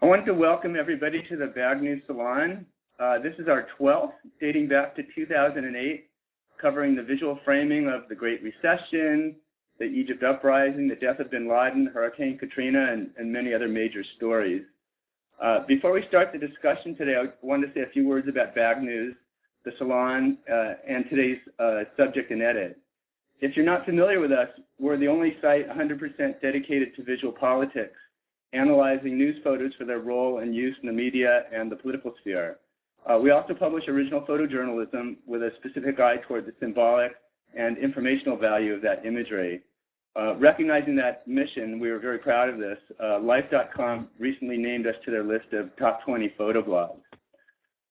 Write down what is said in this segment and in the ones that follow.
I wanted to welcome everybody to the BagNews Salon. This is our 12th, dating back to 2008, covering the visual framing of the Great Recession, the Egypt Uprising, the death of bin Laden, Hurricane Katrina, and many other major stories. Before we start the discussion today, I wanted to say a few words about BagNews, the Salon, and today's subject and edit. If you're not familiar with us, we're the only site 100% dedicated to visual politics, analyzing news photos for their role and use in the media and the political sphere. We also publish original photojournalism with a specific eye toward the symbolic and informational value of that imagery. Recognizing that mission, we were very proud of this. Life.com recently named us to their list of top 20 photo blogs.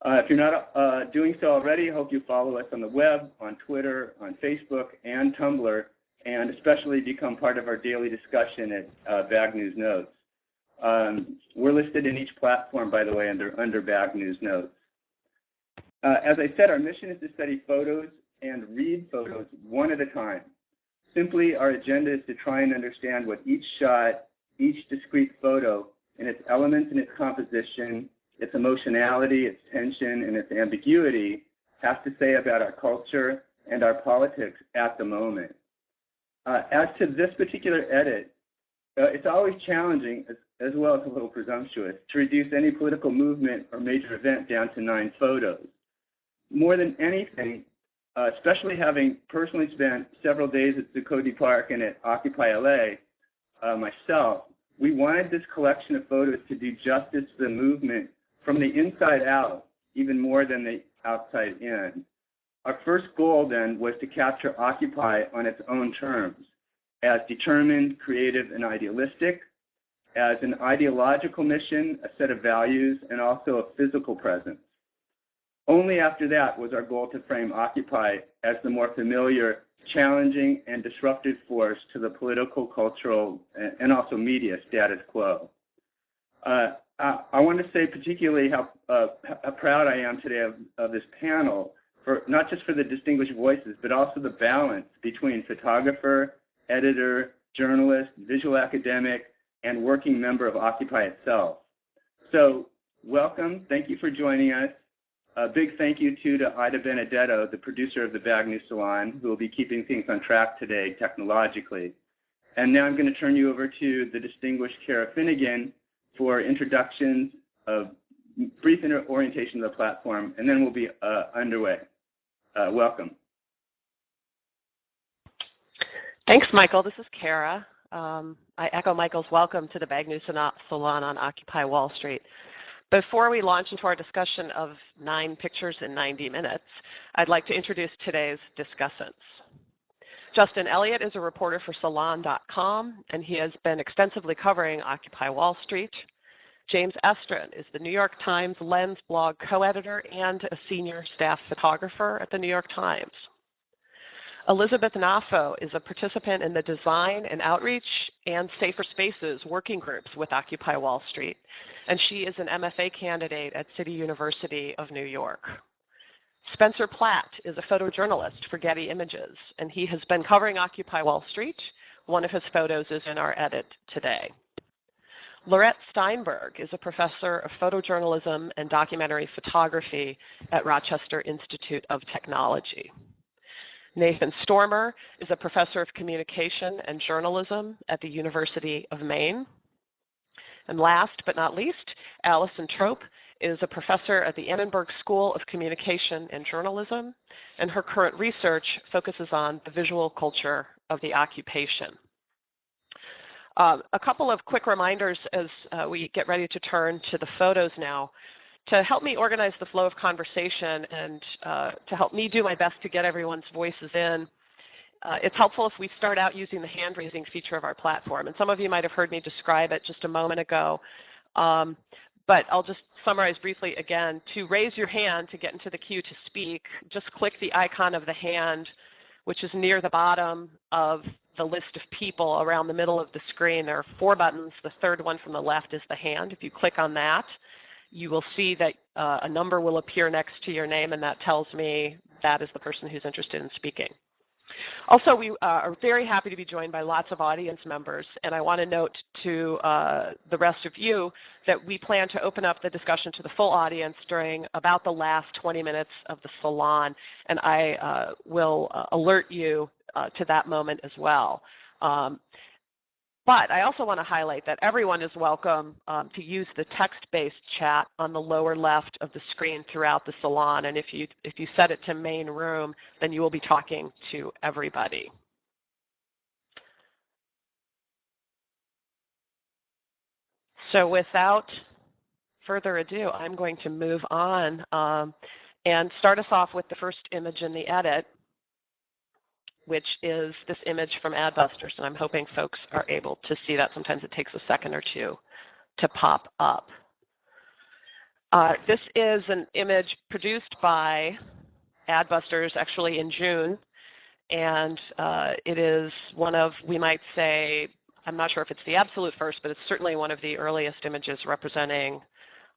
If you're not doing so already, I hope you follow us on the web, on Twitter, on Facebook, and Tumblr, and especially become part of our daily discussion at BagNewsNotes. We're listed in each platform, by the way, under BagNewsNotes. As I said, our mission is to study photos and read photos one at a time. Simply, our agenda is to try and understand what each shot, each discrete photo, and its elements and its composition, its emotionality, its tension, and its ambiguity has to say about our culture and our politics at the moment. As to this particular edit, it's always challenging, as well as a little presumptuous, to reduce any political movement or major event down to 9 photos. More than anything, especially having personally spent several days at Zuccotti Park and at Occupy LA myself, we wanted this collection of photos to do justice to the movement from the inside out, even more than the outside in. Our first goal then was to capture Occupy on its own terms, as determined, creative, and idealistic, as an ideological mission, a set of values, and also a physical presence. Only after that was our goal to frame Occupy as the more familiar, challenging, and disruptive force to the political, cultural, and also media status quo. I want to say particularly how proud I am today of this panel, not just for the distinguished voices, but also the balance between photographer, editor, journalist, visual academic, and working member of Occupy itself. So welcome, thank you for joining us. A big thank you to Ida Benedetto, the producer of the BagNews Salon, who will be keeping things on track today technologically. And now I'm going to turn you over to the distinguished Kara Finnegan for introductions, brief orientation of the platform, and then we'll be underway. Welcome. Thanks, Michael. This is Kara. I echo Michael's welcome to the BagNews Salon on Occupy Wall Street. Before we launch into our discussion of 9 pictures in 90 minutes, I'd like to introduce today's discussants. Justin Elliott is a reporter for Salon.com, and he has been extensively covering Occupy Wall Street. James Estrin is the New York Times Lens blog co-editor and a senior staff photographer at the New York Times. Elizabeth Naffo is a participant in the Design and Outreach and Safer Spaces working groups with Occupy Wall Street, and she is an MFA candidate at City University of New York. Spencer Platt is a photojournalist for Getty Images, and he has been covering Occupy Wall Street. One of his photos is in our edit today. Laurette Steinberg is a professor of photojournalism and documentary photography at Rochester Institute of Technology. Nathan Stormer is a professor of communication and journalism at the University of Maine. And last but not least, Allison Trope is a professor at the Annenberg School of Communication and Journalism, and her current research focuses on the visual culture of the occupation. A couple of quick reminders as we get ready to turn to the photos now. To help me organize the flow of conversation and to help me do my best to get everyone's voices in, it's helpful if we start out using the hand-raising feature of our platform. And some of you might have heard me describe it just a moment ago, but I'll just summarize briefly again. To raise your hand to get into the queue to speak, just click the icon of the hand, which is near the bottom of the list of people around the middle of the screen. There are 4 buttons. The third one from the left is the hand. If you click on that, you will see that a number will appear next to your name, and that tells me that is the person who's interested in speaking. Also, we are very happy to be joined by lots of audience members, and I want to note to the rest of you that we plan to open up the discussion to the full audience during about the last 20 minutes of the salon, and I will alert you to that moment as well. But I also want to highlight that everyone is welcome to use the text-based chat on the lower left of the screen throughout the salon. And if you set it to main room, then you will be talking to everybody. So without further ado, I'm going to move on and start us off with the first image in the edit, which is this image from Adbusters, and I'm hoping folks are able to see that. Sometimes it takes a second or two to pop up. This is an image produced by Adbusters actually in June, and it is one of, we might say, I'm not sure if it's the absolute first, but it's certainly one of the earliest images representing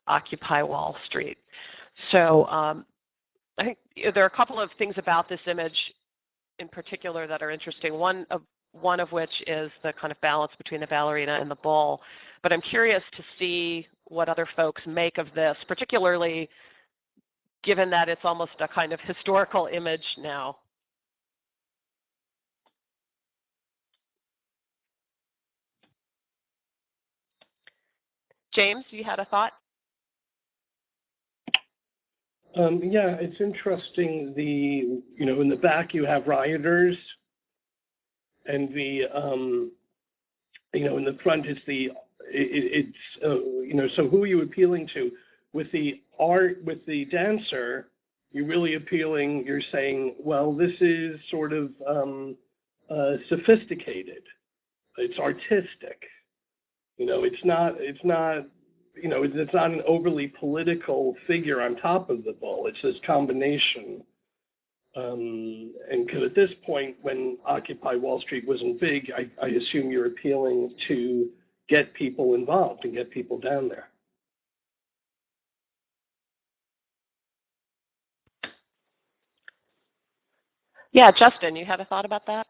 Occupy Wall Street. So I think there are a couple of things about this image in particular that are interesting. One of which is the kind of balance between the ballerina and the bull. But I'm curious to see what other folks make of this, particularly given that it's almost a kind of historical image now. James, you had a thought? Yeah, it's interesting. In the back you have rioters, and in the front is so who are you appealing to? With the dancer, you're really appealing. You're saying, well, this is sort of sophisticated. It's artistic. It's not an overly political figure on top of the bull. It's this combination. And because at this point, when Occupy Wall Street wasn't big, I assume you're appealing to get people involved and get people down there. Yeah, Justin, you had a thought about that?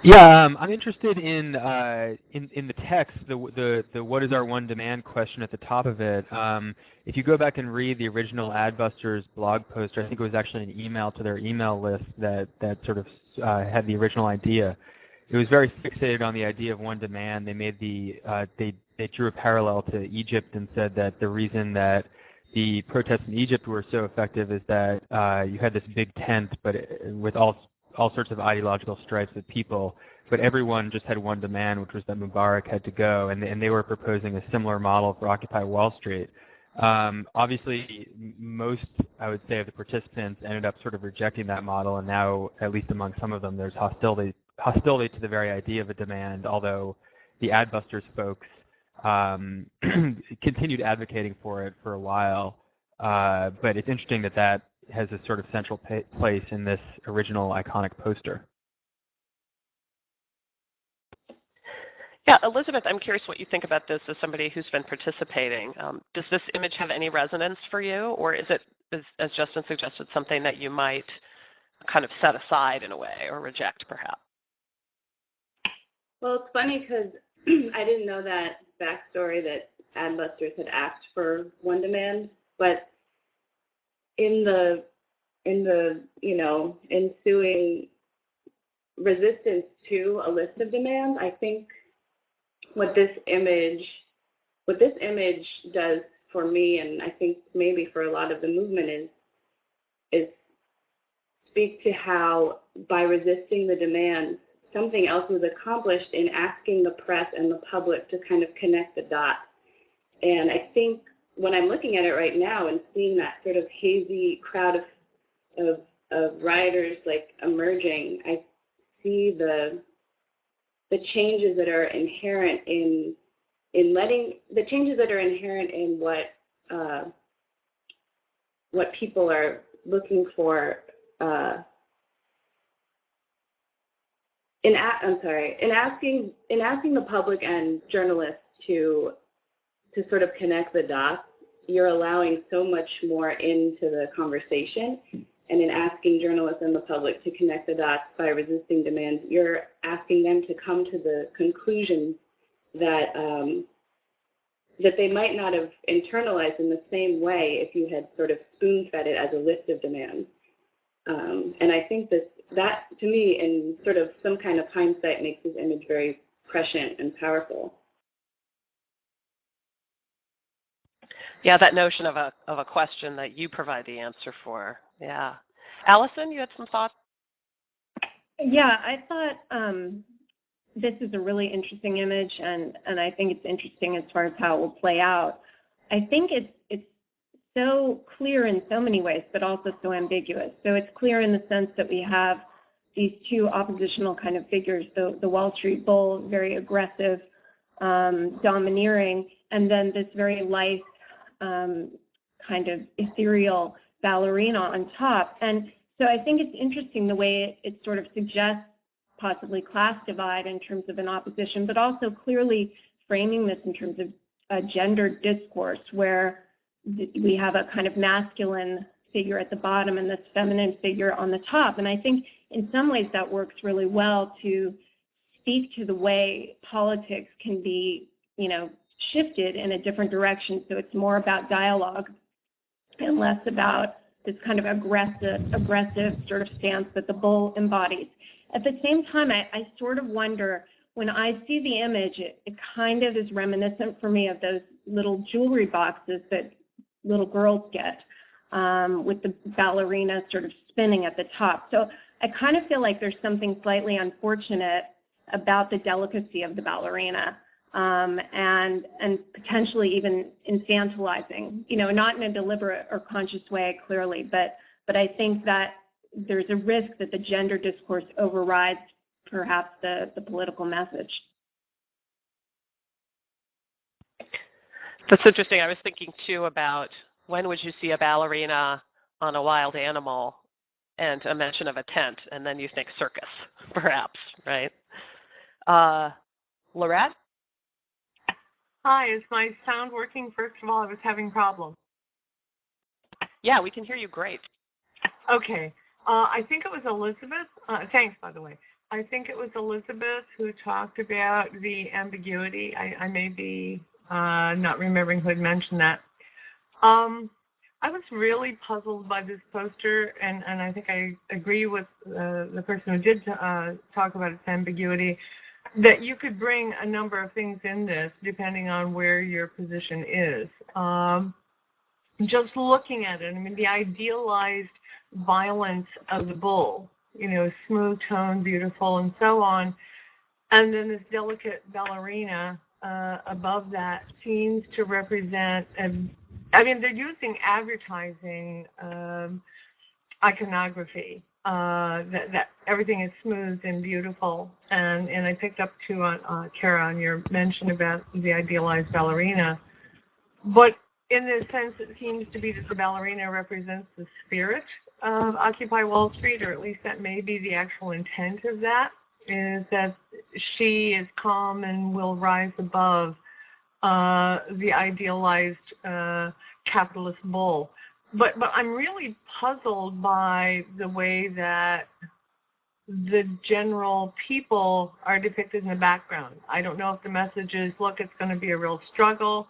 Yeah, I'm interested in the text, the what is our one demand question at the top of it. If you go back and read the original Adbusters blog post, I think it was actually an email to their email list that sort of had the original idea. It was very fixated on the idea of one demand. They made they drew a parallel to Egypt and said that the reason that the protests in Egypt were so effective is that you had this big tent, but with all sorts of ideological stripes of people, but everyone just had one demand, which was that Mubarak had to go, and they were proposing a similar model for Occupy Wall Street. Obviously, most, I would say, of the participants ended up sort of rejecting that model, and now, at least among some of them, there's hostility to the very idea of a demand, although the Adbusters folks continued advocating for it for a while. But it's interesting that has a sort of central place in this original iconic poster. Yeah, Elizabeth, I'm curious what you think about this as somebody who's been participating. Does this image have any resonance for you, or is it, as Justin suggested, something that you might kind of set aside in a way or reject, perhaps? Well, it's funny because I didn't know that backstory that Adbusters had asked for one demand, but in the ensuing resistance to a list of demands, I think what this image does for me, and I think maybe for a lot of the movement, is speak to how by resisting the demands, something else was accomplished in asking the press and the public to kind of connect the dots. And I think when I'm looking at it right now and seeing that sort of hazy crowd of rioters like emerging, I see the changes that are inherent in what people are looking for in asking the public and journalists to sort of connect the dots. You're allowing so much more into the conversation, And in asking journalists and the public to connect the dots by resisting demands, you're asking them to come to the conclusions that that they might not have internalized in the same way if you had sort of spoon-fed it as a list of demands. And I think that, to me, in sort of some kind of hindsight, makes this image very prescient and powerful. Yeah, that notion of a question that you provide the answer for. Yeah. Allison, you had some thoughts? Yeah, I thought this is a really interesting image, and I think it's interesting as far as how it will play out. I think it's so clear in so many ways, but also so ambiguous. So it's clear in the sense that we have these two oppositional kind of figures, the Wall Street bull, very aggressive, domineering, and then this very light, kind of ethereal ballerina on top. And so I think it's interesting the way it sort of suggests possibly class divide in terms of an opposition, but also clearly framing this in terms of a gendered discourse where we have a kind of masculine figure at the bottom and this feminine figure on the top. And I think in some ways that works really well to speak to the way politics can be, shifted in a different direction. So it's more about dialogue and less about this kind of aggressive sort of stance that the bull embodies. At the same time, I sort of wonder, when I see the image, it kind of is reminiscent for me of those little jewelry boxes that little girls get with the ballerina sort of spinning at the top. So I kind of feel like there's something slightly unfortunate about the delicacy of the ballerina and potentially even infantilizing, not in a deliberate or conscious way, clearly, but I think that there's a risk that the gender discourse overrides perhaps the political message. That's interesting. I was thinking, too, about when would you see a ballerina on a wild animal and a mention of a tent, and then you think circus, perhaps, right? Lorette? Hi, is my sound working? First of all, I was having problems. Yeah, we can hear you great. Okay. I think it was Elizabeth. Thanks, by the way. I think it was Elizabeth who talked about the ambiguity. I may be not remembering who had mentioned that. I was really puzzled by this poster, and I think I agree with the person who did talk about its ambiguity, that you could bring a number of things in this depending on where your position is. Just looking at it, I mean, the idealized violence of the bull, smooth tone, beautiful, and so on, and then this delicate ballerina above that seems to represent, they're using advertising iconography, that everything is smooth and beautiful, and I picked up too on Kara on your mention about the idealized ballerina, but in the sense it seems to be that the ballerina represents the spirit of Occupy Wall Street, or at least that may be the actual intent of that, is that she is calm and will rise above the idealized capitalist bull. But I'm really puzzled by the way that the general people are depicted in the background. I don't know if the message is, look, it's going to be a real struggle.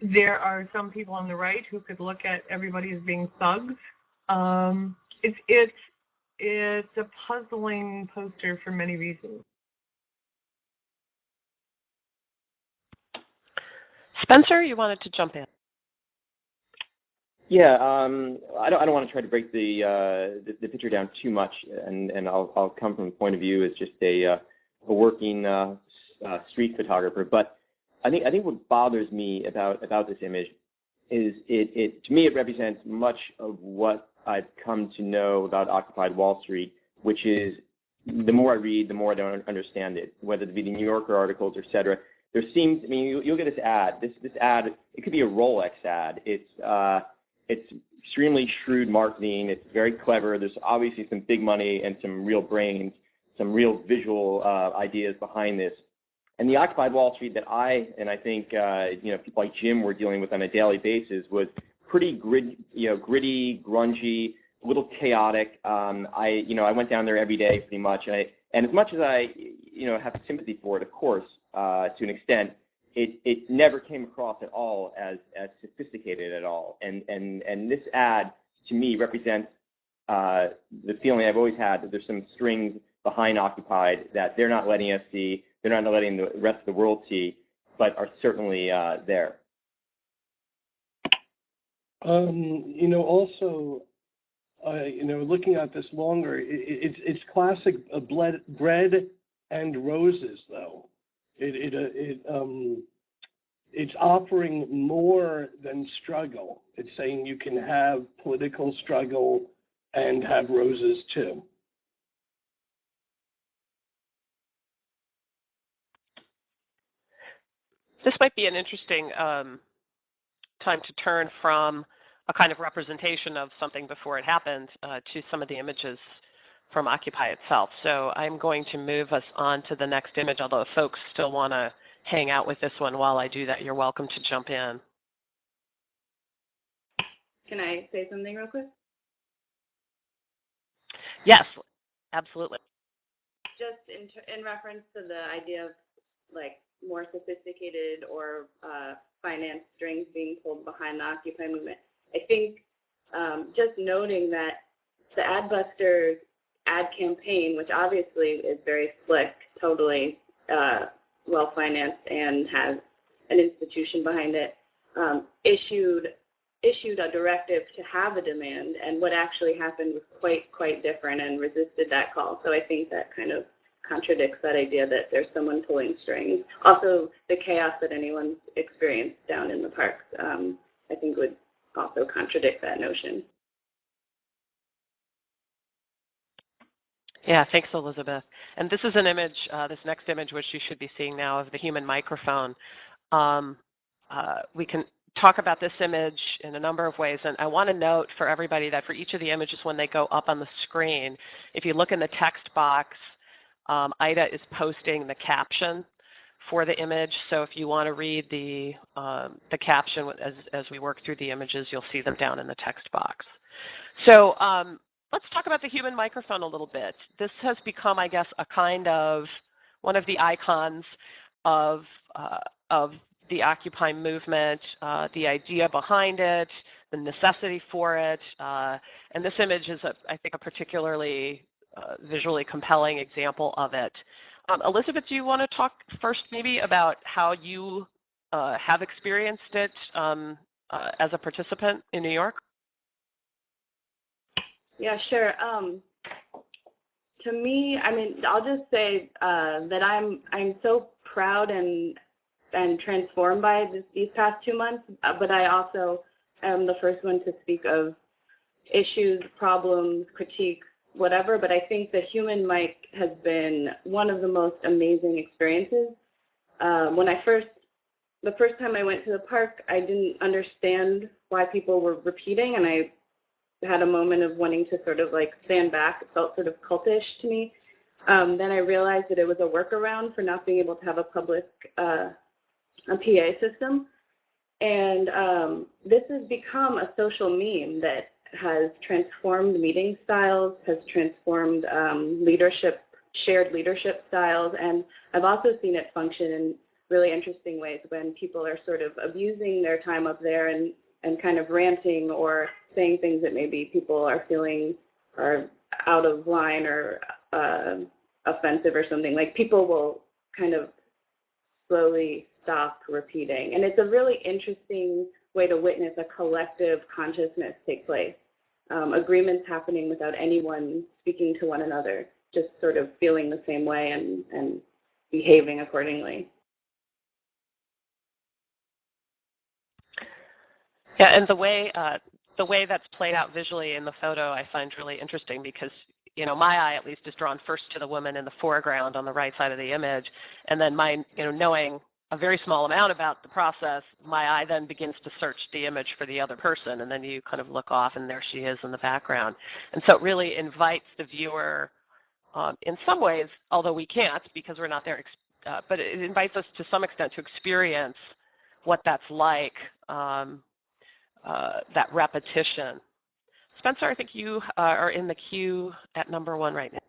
There are some people on the right who could look at everybody as being thugs. It's a puzzling poster for many reasons. Spencer, you wanted to jump in. Yeah, I don't want to try to break the picture down too much, and I'll come from the point of view as just a working street photographer. But I think what bothers me about this image is it to me it represents much of what I've come to know about Occupied Wall Street, which is the more I read, the more I don't understand it, whether it be the New Yorker articles, et cetera. There seems, you'll get this ad. This ad, it could be a Rolex ad. It's extremely shrewd marketing. It's very clever. There's obviously some big money and some real brains, some real visual ideas behind this. And the Occupied Wall Street that I think people like Jim were dealing with on a daily basis was pretty gritty, grungy, a little chaotic. I went down there every day pretty much, and as much as I have sympathy for it, of course, to an extent, it never came across at all as sophisticated at all. And this ad to me represents the feeling I've always had that there's some strings behind Occupied that they're not letting us see, they're not letting the rest of the world see, but are certainly there. Also, looking at this longer, it's classic bread and roses, though. It's offering more than struggle. It's saying you can have political struggle and have roses too. This might be an interesting time to turn from a kind of representation of something before it happened to some of the images from Occupy itself. So I'm going to move us on to the next image, although if folks still want to hang out with this one while I do that, you're welcome to jump in. Can I say something real quick? Yes, absolutely. Just in reference to the idea of like more sophisticated or finance strings being pulled behind the Occupy movement, I think just noting that the Adbusters ad campaign, which obviously is very slick, totally well-financed and has an institution behind it, issued a directive to have a demand, and what actually happened was quite different and resisted that call. So I think that kind of contradicts that idea that there's someone pulling strings. Also, the chaos that anyone's experienced down in the parks, I think would also contradict that notion. Yeah, thanks, Elizabeth. And this is an image, this next image, which you should be seeing now, of the human microphone. We can talk about this image in a number of ways, and I want to note for everybody that for each of the images, when they go up on the screen, if you look in the text box, Ida is posting the caption for the image. So if you want to read the caption as we work through the images, you'll see them down in the text box. So let's talk about the human microphone a little bit. This has become, I guess, a kind of one of the icons of the Occupy movement, the idea behind it, the necessity for it, and this image is, I think, a particularly visually compelling example of it. Elizabeth, do you want to talk first maybe about how you have experienced it as a participant in New York? Yeah, sure. To me, I mean, I'll just say that I'm so proud and transformed by these past 2 months, but I also am the first one to speak of issues, problems, critiques, whatever, but I think the human mic has been one of the most amazing experiences. The first time I went to the park, I didn't understand why people were repeating, and I had a moment of wanting to sort of like stand back. It felt sort of cultish to me. Then I realized that it was a workaround for not being able to have a public a PA system. And this has become a social meme that has transformed meeting styles, has transformed shared leadership styles, and I've also seen it function in really interesting ways when people are sort of abusing their time up there and kind of ranting or saying things that maybe people are feeling are out of line or offensive or something. Like, people will kind of slowly stop repeating. And it's a really interesting way to witness a collective consciousness take place. Agreements happening without anyone speaking to one another, just sort of feeling the same way and behaving accordingly. Yeah, and the way that's played out visually in the photo I find really interesting because, my eye at least is drawn first to the woman in the foreground on the right side of the image, and then knowing a very small amount about the process, my eye then begins to search the image for the other person, and then you kind of look off and there she is in the background. And so it really invites the viewer, in some ways, although we can't because we're not there, but it invites us to some extent to experience what that's like, that repetition. Spencer, I think you are in the queue at number 1 right now.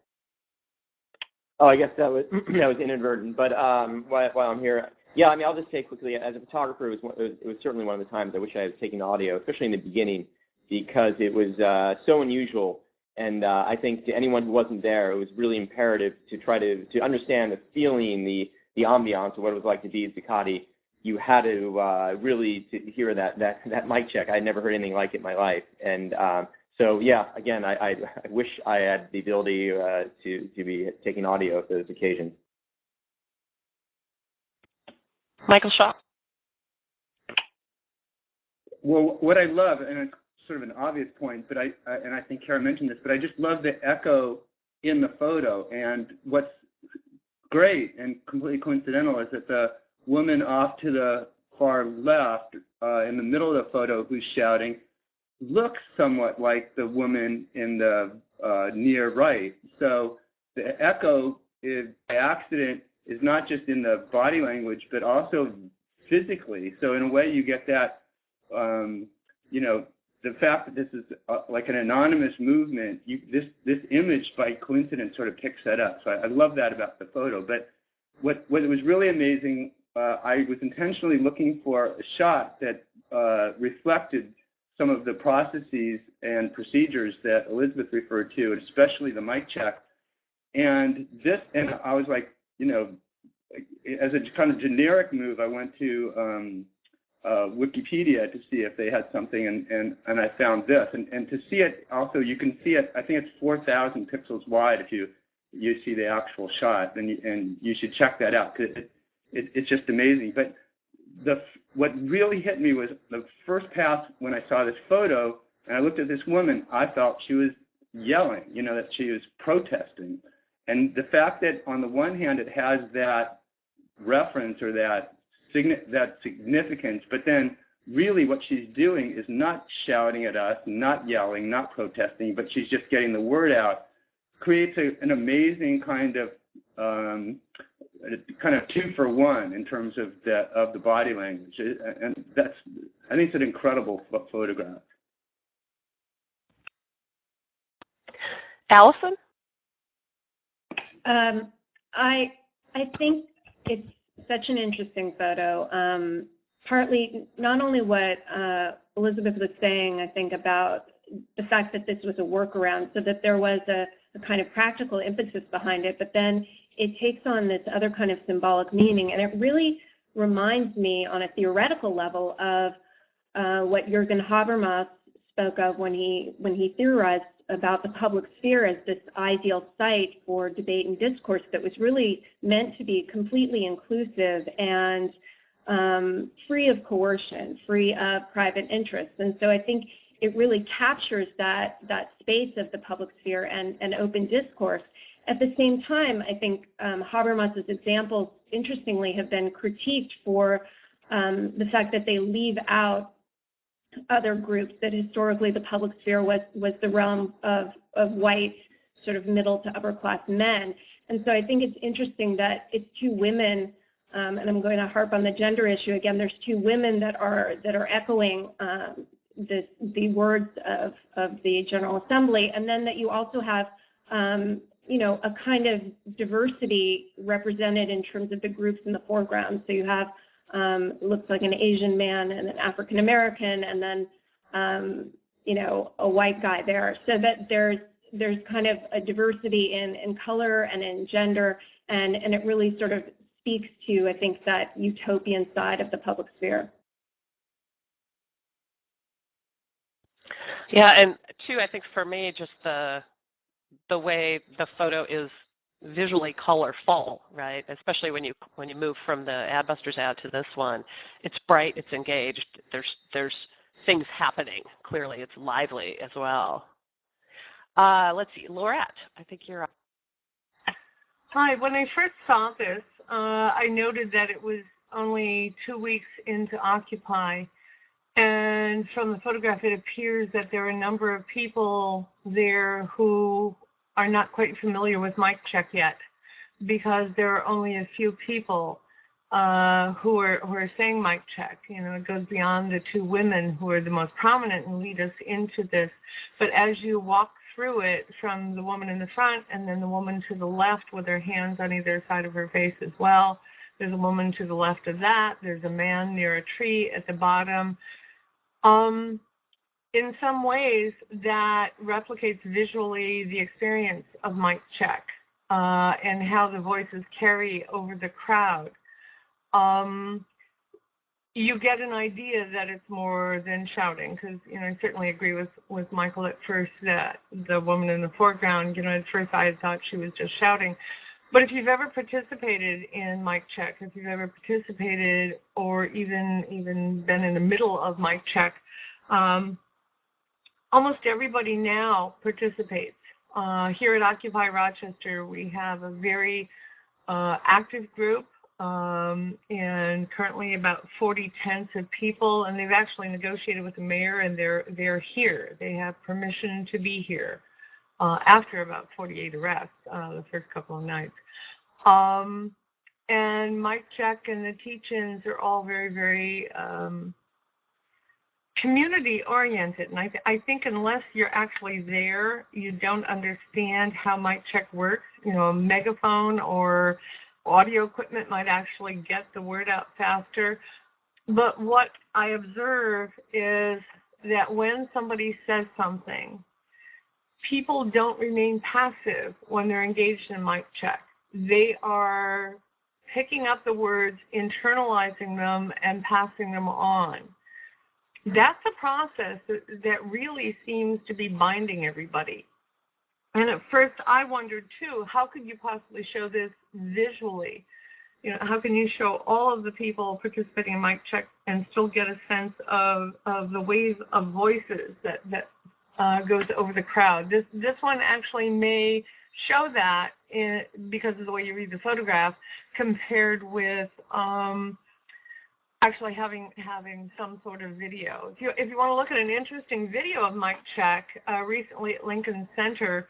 Oh, I guess that was that was inadvertent. But while I'm here, yeah, I mean, I'll just say quickly. As a photographer, it was certainly one of the times I wish I had taken audio, especially in the beginning, because it was so unusual. And I think to anyone who wasn't there, it was really imperative to try to understand the feeling, the ambiance of what it was like to be at Zuccotti. You had to really to hear that mic check. I had never heard anything like it in my life. And so, yeah, again, I wish I had the ability to be taking audio at those occasions. Michael Shaw. Well, what I love, and it's sort of an obvious point, but I think Kara mentioned this, but I just love the echo in the photo. And what's great and completely coincidental is that the woman off to the far left, in the middle of the photo, who's shouting, looks somewhat like the woman in the near right. So the echo is by accident is not just in the body language, but also physically. So in a way, you get that, the fact that this is like an anonymous movement, this image by coincidence sort of picks that up. So I love that about the photo. But what was really amazing, I was intentionally looking for a shot that reflected some of the processes and procedures that Elizabeth referred to, and especially the mic check. And I was like, as a kind of generic move, I went to Wikipedia to see if they had something, and I found this. And to see it, also, you can see it, I think it's 4,000 pixels wide if you see the actual shot, and you should check that out, because it's just amazing. But what really hit me was the first pass when I saw this photo, and I looked at this woman, I felt she was yelling, that she was protesting. And the fact that on the one hand it has that reference or that significance, but then really what she's doing is not shouting at us, not yelling, not protesting, but she's just getting the word out, creates an amazing kind of 2-for-1 in terms of the body language, and I think it's an incredible photograph. Allison? I think it's such an interesting photo. Partly, not only what Elizabeth was saying, I think, about the fact that this was a workaround, so that there was a kind of practical impetus behind it, but then it takes on this other kind of symbolic meaning, and it really reminds me on a theoretical level of what Jürgen Habermas spoke of when he theorized about the public sphere as this ideal site for debate and discourse that was really meant to be completely inclusive and free of coercion, free of private interests. And so I think it really captures that space of the public sphere and open discourse. At the same time, I think Habermas's examples, interestingly, have been critiqued for the fact that they leave out other groups, that historically the public sphere was the realm of white, sort of middle to upper class men. And so I think it's interesting that it's two women, and I'm going to harp on the gender issue again, there's two women that are echoing the words of the General Assembly, and then that you also have a kind of diversity represented in terms of the groups in the foreground. So you have looks like an Asian man and an African American, and then a white guy there. So that there's kind of a diversity in color and in gender, and it really sort of speaks to, I think, that utopian side of the public sphere. Yeah, and two, I think for me, just the way the photo is visually colorful, right? Especially when you move from the Adbusters ad to this one, it's bright, it's engaged. There's things happening. Clearly, it's lively as well. Let's see, Laurette, I think you're up. Hi. When I first saw this, I noted that it was only 2 weeks into Occupy, and from the photograph, it appears that there are a number of people there who are not quite familiar with mic check yet, because there are only a few people. who are saying mic check. You know, it goes beyond the two women who are the most prominent and lead us into this. But as you walk through it, from the woman in the front and then the woman to the left with her hands on either side of her face as well, there's a woman to the left of that, there's a man near a tree at the bottom. In some ways, that replicates visually the experience of mic check and how the voices carry over the crowd. You get an idea that it's more than shouting, because, you know, I certainly agree with Michael at first that the woman in the foreground, you know, at first I had thought she was just shouting. But if you've ever participated in mic check, if you've ever participated or even been in the middle of mic check, almost everybody now participates. Here at Occupy Rochester, we have a very active group, and currently about 40 tents of people, and they've actually negotiated with the mayor, and they're here. They have permission to be here after about 48 arrests the first couple of nights. And mic check and the teach-ins are all very, very community-oriented, and I think unless you're actually there, you don't understand how mic check works. You know, a megaphone or audio equipment might actually get the word out faster. But what I observe is that when somebody says something, people don't remain passive when they're engaged in mic check. They are picking up the words, internalizing them, and passing them on. That's a process that really seems to be binding everybody. And at first I wondered too, how could you possibly show this visually? You know, how can you show all of the people participating in mic check and still get a sense of the wave of voices that goes over the crowd? This one actually may show that because of the way you read the photograph, compared with actually having some sort of video. If you want to look at an interesting video of mic check, recently at Lincoln Center,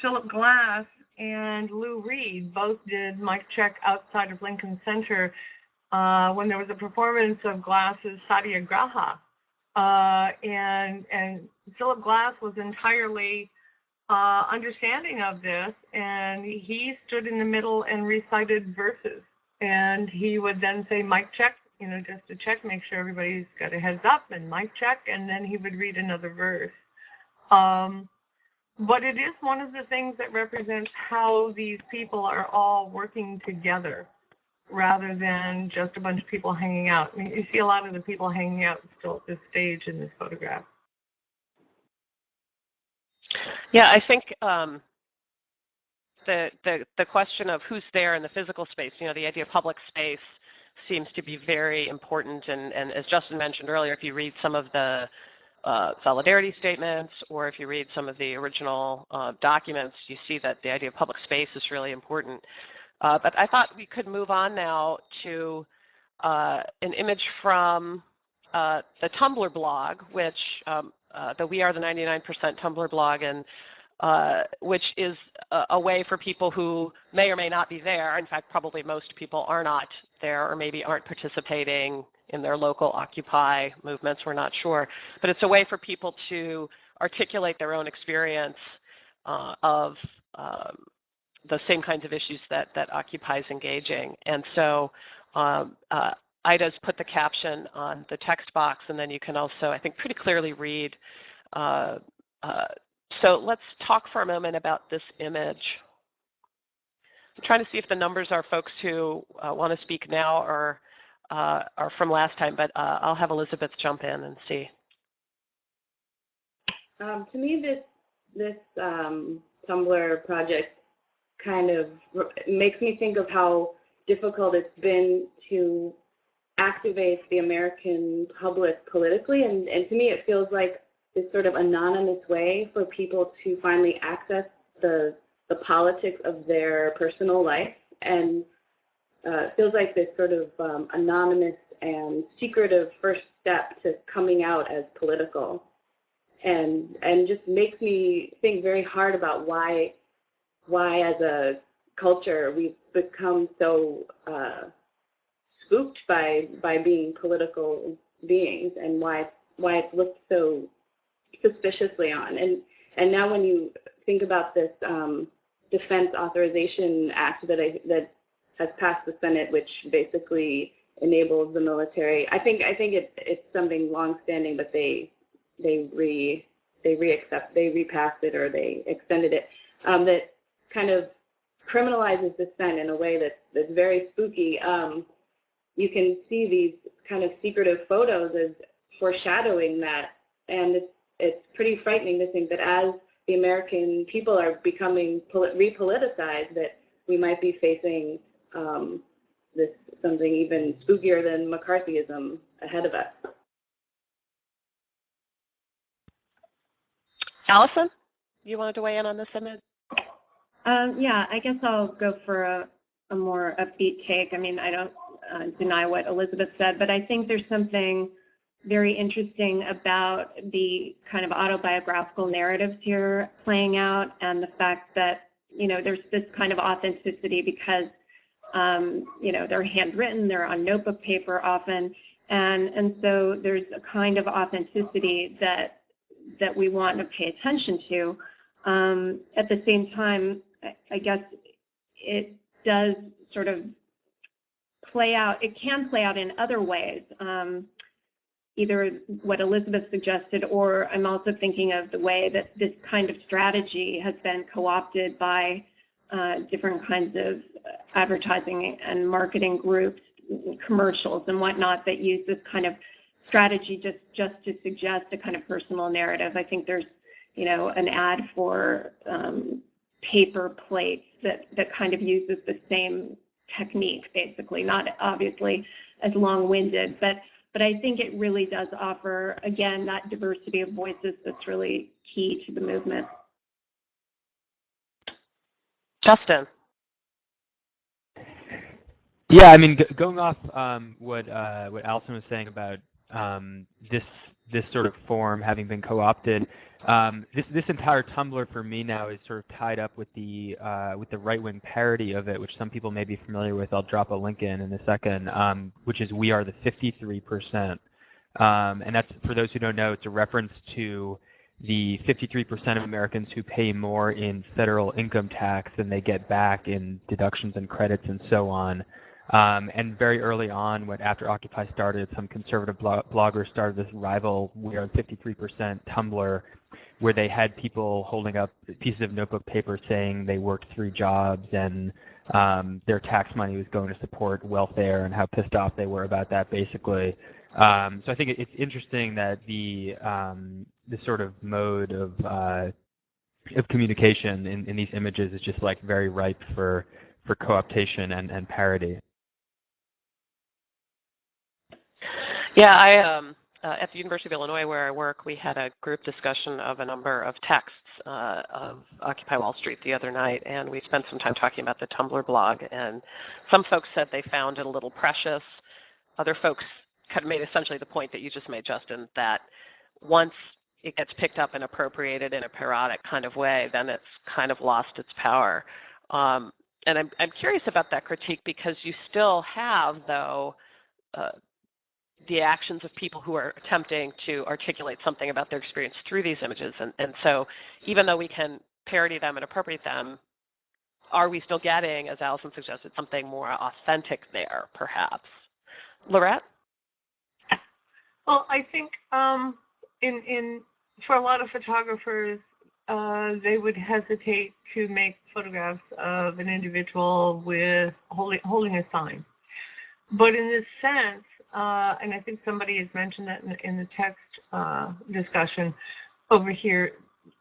Philip Glass and Lou Reed both did mic check outside of Lincoln Center when there was a performance of Glass's Satyagraha. And Philip Glass was entirely understanding of this, and he stood in the middle and recited verses. And he would then say, mic check, you know, just to check, make sure everybody's got a heads up, and mic check, and then he would read another verse. But it is one of the things that represents how these people are all working together rather than just a bunch of people hanging out. I mean, you see a lot of the people hanging out still at this stage in this photograph. Yeah, I think the question of who's there in the physical space, you know, the idea of public space seems to be very important. And as Justin mentioned earlier, if you read some of the solidarity statements, or if you read some of the original documents, you see that the idea of public space is really important. But I thought we could move on now to an image from the Tumblr blog, which the We Are the 99% Tumblr blog, and which is a way for people who may or may not be there. In fact, probably most people are not there, or maybe aren't participating in their local Occupy movements. We're not sure. But it's a way for people to articulate their own experience of the same kinds of issues that Occupy is engaging. And so Ida's put the caption on the text box, and then you can also, I think, pretty clearly read. So let's talk for a moment about this image. I'm trying to see if the numbers are folks who want to speak now or are from last time, but I'll have Elizabeth jump in and see. To me, this Tumblr project kind of makes me think of how difficult it's been to activate the American public politically, and to me it feels like this sort of anonymous way for people to finally access the politics of their personal life, and it feels like this sort of anonymous and secretive first step to coming out as political, and just makes me think very hard about why as a culture, we've become so spooked by being political beings, and why it's looked so suspiciously on. And now when you think about this Defense Authorization Act that has passed the Senate, which basically enables the military, I think it's something long-standing, but they repassed it, or they extended it, that kind of criminalizes dissent in a way that's very spooky. You can see these kind of secretive photos as foreshadowing that, and it's pretty frightening to think that as the American people are becoming repoliticized, that we might be facing this something even spookier than McCarthyism ahead of us. Allison, you wanted to weigh in on this image? Yeah, I guess I'll go for a more upbeat take. I mean, I don't deny what Elizabeth said, but I think there's something very interesting about the kind of autobiographical narratives here playing out, and the fact that, there's this kind of authenticity because, they're handwritten, they're on notebook paper often, and so there's a kind of authenticity that we want to pay attention to. At the same time, I guess it does sort of play out, it can play out in other ways, either what Elizabeth suggested, or I'm also thinking of the way that this kind of strategy has been co-opted by different kinds of advertising and marketing groups, commercials and whatnot, that use this kind of strategy just to suggest a kind of personal narrative. I think there's, an ad for paper plates that kind of uses the same technique, basically, not obviously as long-winded, but I think it really does offer, again, that diversity of voices that's really key to the movement. Justin. Yeah, I mean, going off what Allison was saying about this sort of form having been co-opted, this entire Tumblr for me now is sort of tied up with the right-wing parody of it, which some people may be familiar with. I'll drop a link in a second, which is "We Are the 53%," and that's, for those who don't know, it's a reference to the 53% of Americans who pay more in federal income tax than they get back in deductions and credits and so on. And very early on, after Occupy started, some conservative bloggers started this rival "We Are 53% Tumblr," where they had people holding up pieces of notebook paper saying they worked 3 jobs and their tax money was going to support welfare, and how pissed off they were about that, basically. So I think it's interesting that this sort of mode of communication in these images is just like very ripe for co-optation and parody. Yeah, at the University of Illinois, where I work, we had a group discussion of a number of texts of Occupy Wall Street the other night, and we spent some time talking about the Tumblr blog. And some folks said they found it a little precious. Other folks kind of made essentially the point that you just made, Justin, that once it gets picked up and appropriated in a parodic kind of way, then it's kind of lost its power. And I'm curious about that critique, because you still have, though, the actions of people who are attempting to articulate something about their experience through these images. And so even though we can parody them and appropriate them, are we still getting, as Allison suggested, something more authentic there, perhaps? Lorette? Well, I think for a lot of photographers, they would hesitate to make photographs of an individual with holding a sign. But in this sense, and I think somebody has mentioned that in the text discussion over here,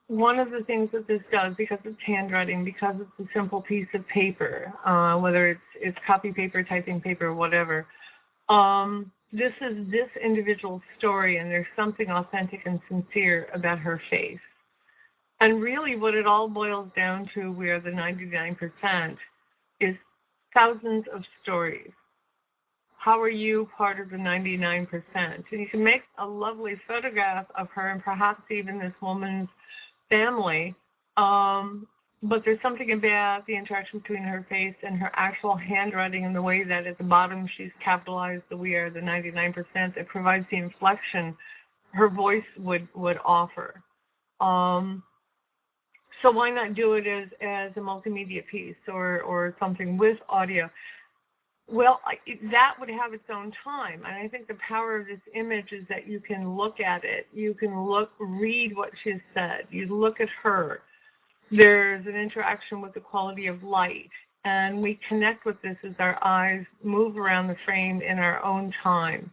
one of the things that this does, because it's handwriting, because it's a simple piece of paper, whether it's copy paper, typing paper, whatever, this is this individual's story, and there's something authentic and sincere about her face. And really what it all boils down to, where the 99%, is thousands of stories. How are you part of the 99%? And you can make a lovely photograph of her and perhaps even this woman's family, but there's something about the interaction between her face and her actual handwriting and the way that at the bottom she's capitalized the "we are the 99%" that provides the inflection her voice would offer. So why not do it as a multimedia piece or something with audio? Well, that would have its own time. And I think the power of this image is that you can look at it. You can read what she has said. You look at her. There's an interaction with the quality of light. And we connect with this as our eyes move around the frame in our own time.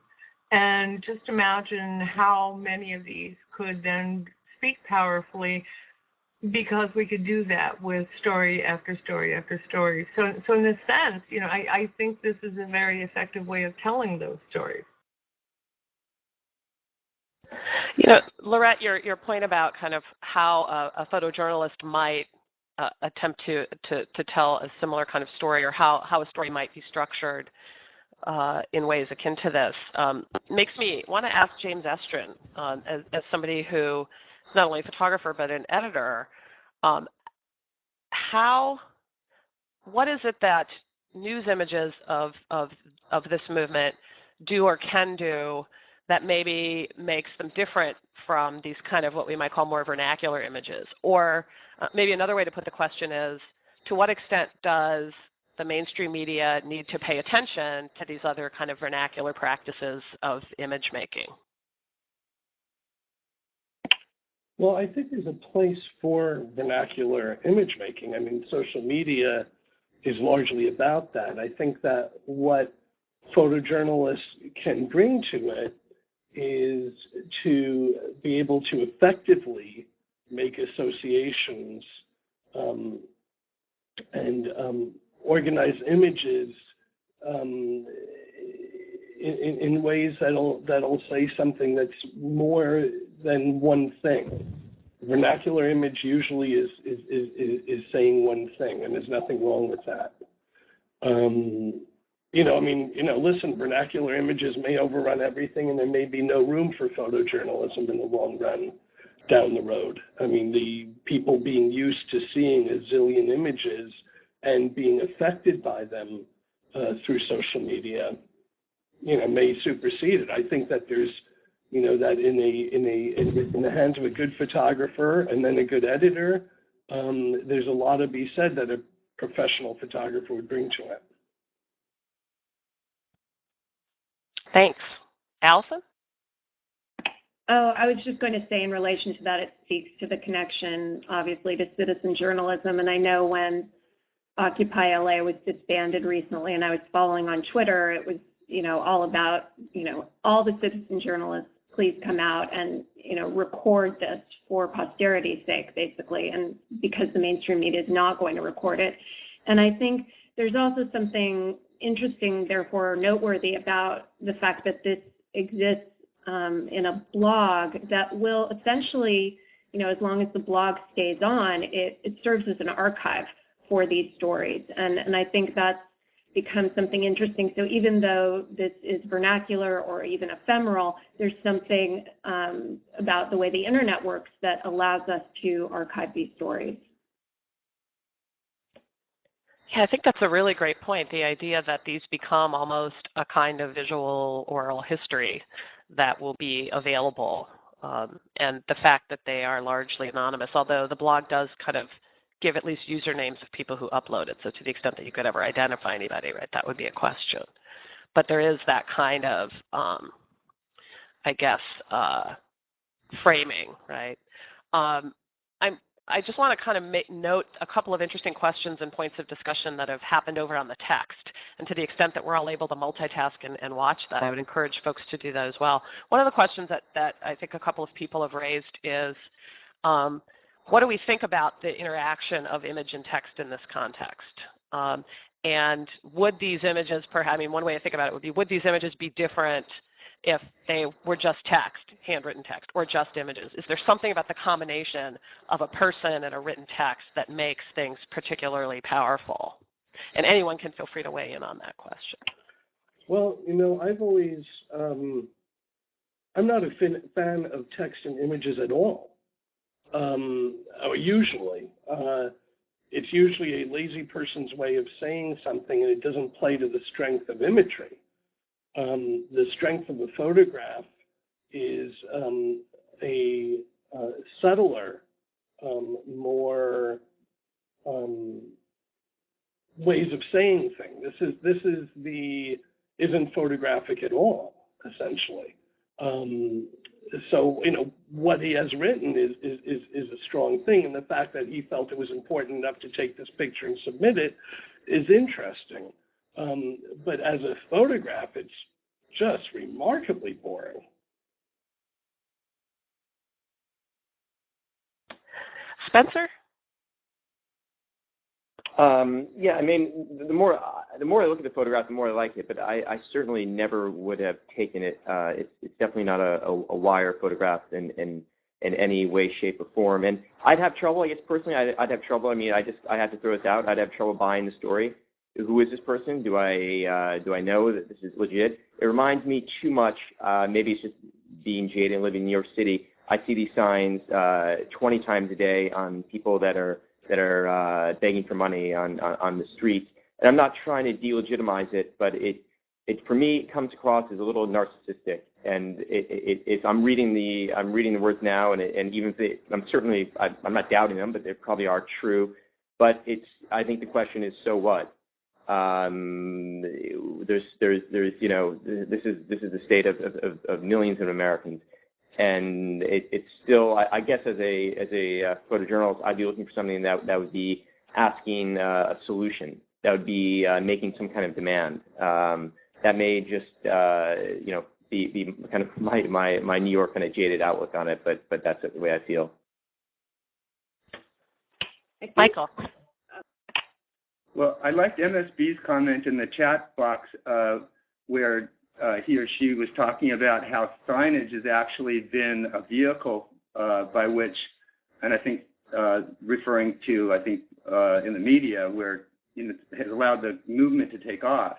And just imagine how many of these could then speak powerfully, because we could do that with story after story after story. So in a sense, I think this is a very effective way of telling those stories. Lorette, your point about kind of how a photojournalist might attempt to tell a similar kind of story, or how a story might be structured in ways akin to this, makes me want to ask James Estrin, as somebody who is not only a photographer but an editor, what is it that news images of this movement do or can do that maybe makes them different from these kind of what we might call more vernacular images? Or maybe another way to put the question is, to what extent does the mainstream media need to pay attention to these other kind of vernacular practices of image making? Well, I think there's a place for vernacular image making. I mean, social media is largely about that. I think that what photojournalists can bring to it is to be able to effectively make associations and organize images in ways that'll say something that's more than one thing. Vernacular image usually is saying one thing, and there's nothing wrong with that. Listen, vernacular images may overrun everything, and there may be no room for photojournalism in the long run down the road. I mean, the people being used to seeing a zillion images and being affected by them through social media, may supersede it. I think that there's, that in the hands of a good photographer and then a good editor, there's a lot to be said that a professional photographer would bring to it. Thanks. Allison? Oh, I was just going to say in relation to that, it speaks to the connection, obviously, to citizen journalism. And I know when Occupy LA was disbanded recently, and I was following on Twitter, it was, all about, all the citizen journalists, please come out and, record this for posterity's sake, basically, and because the mainstream media is not going to record it. And I think there's also something interesting, therefore noteworthy, about the fact that this exists in a blog that will essentially, as long as the blog stays on, it serves as an archive for these stories. And I think that's become something interesting. So even though this is vernacular or even ephemeral, there's something about the way the internet works that allows us to archive these stories. Yeah, I think that's a really great point, the idea that these become almost a kind of visual oral history that will be available, and the fact that they are largely anonymous, although the blog does kind of give at least usernames of people who upload it, so to the extent that you could ever identify anybody, right, that would be a question. But there is that kind of, framing, right? I just want to kind of note a couple of interesting questions and points of discussion that have happened over on the text. And to the extent that we're all able to multitask and watch that, I would encourage folks to do that as well. One of the questions that I think a couple of people have raised is, what do we think about the interaction of image and text in this context? And would these images, one way to think about it would be, would these images be different if they were just text, handwritten text, or just images? Is there something about the combination of a person and a written text that makes things particularly powerful? And anyone can feel free to weigh in on that question. Well, I've always, I'm not a fan of text and images at all, usually. it's usually a lazy person's way of saying something, and it doesn't play to the strength of imagery. The strength of a photograph is a subtler, more ways of saying things. This isn't photographic at all, essentially. So, what he has written is a strong thing, and the fact that he felt it was important enough to take this picture and submit it is interesting. But as a photograph, it's just remarkably boring. Spencer? Yeah, I mean, the more I look at the photograph, the more I like it. But I certainly never would have taken it. It's definitely not a wire photograph in any way, shape, or form. And I'd have trouble. I guess personally, I'd have trouble. I mean, I have to throw this out. I'd have trouble buying the story. Who is this person? Do I know that this is legit? It reminds me too much. Maybe it's just being jaded and living in New York City. I see these signs 20 times a day on people that are begging for money on the streets. And I'm not trying to delegitimize it, but it for me it comes across as a little narcissistic. And I'm reading the words now, and even if I'm not doubting them, but they probably are true. But I think the question is, so what? This is the state of millions of Americans. And it's still, I guess, as a photojournalist, I'd be looking for something that would be asking a solution, that would be making some kind of demand. That may just, be kind of my New York kind of jaded outlook on it, but that's the way I feel. Michael. Well, I liked MSB's comment in the chat box where he or she was talking about how signage has actually been a vehicle by which, and I think referring to, in the media, where it has allowed the movement to take off.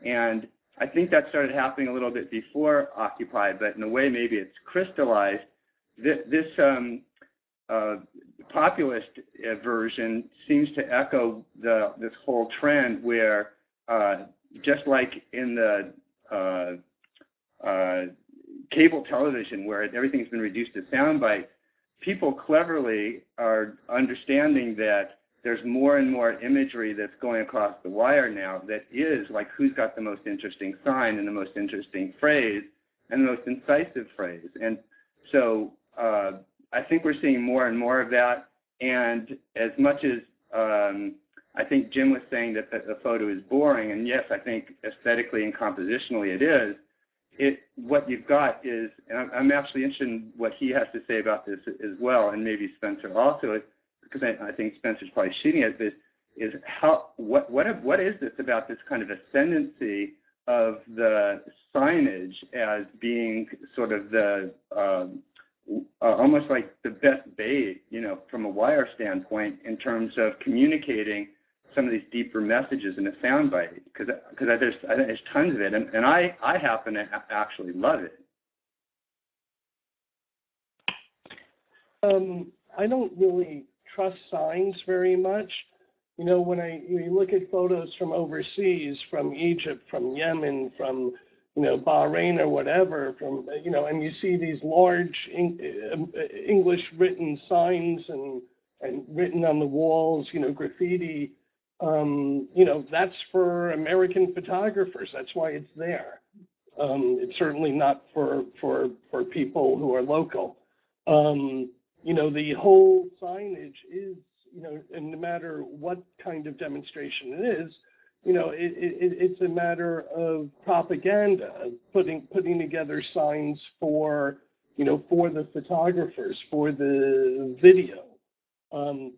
And I think that started happening a little bit before Occupy, but in a way maybe it's crystallized. This populist version seems to echo this whole trend where just like in the cable television, where everything's been reduced to sound bites, people cleverly are understanding that there's more and more imagery that's going across the wire now that is like who's got the most interesting sign and the most interesting phrase and the most incisive phrase. And so I think we're seeing more and more of that. And as much as I think Jim was saying that the photo is boring, and yes, I think aesthetically and compositionally it is, what you've got is, and I'm actually interested in what he has to say about this as well, and maybe Spencer also, because I think Spencer's probably shooting at this, is what is this about this kind of ascendancy of the signage as being sort of the almost like the best bait, from a wire standpoint in terms of communicating some of these deeper messages in a soundbite, because there's tons of it, and I happen to actually love it. I don't really trust signs very much. When you look at photos from overseas, from Egypt, from Yemen, from Bahrain or whatever, and you see these large English written signs and written on the walls, graffiti. That's for American photographers. That's why it's there. It's certainly not for people who are local. The whole signage is, and no matter what kind of demonstration it is, it's a matter of propaganda, putting together signs for the photographers, for the video.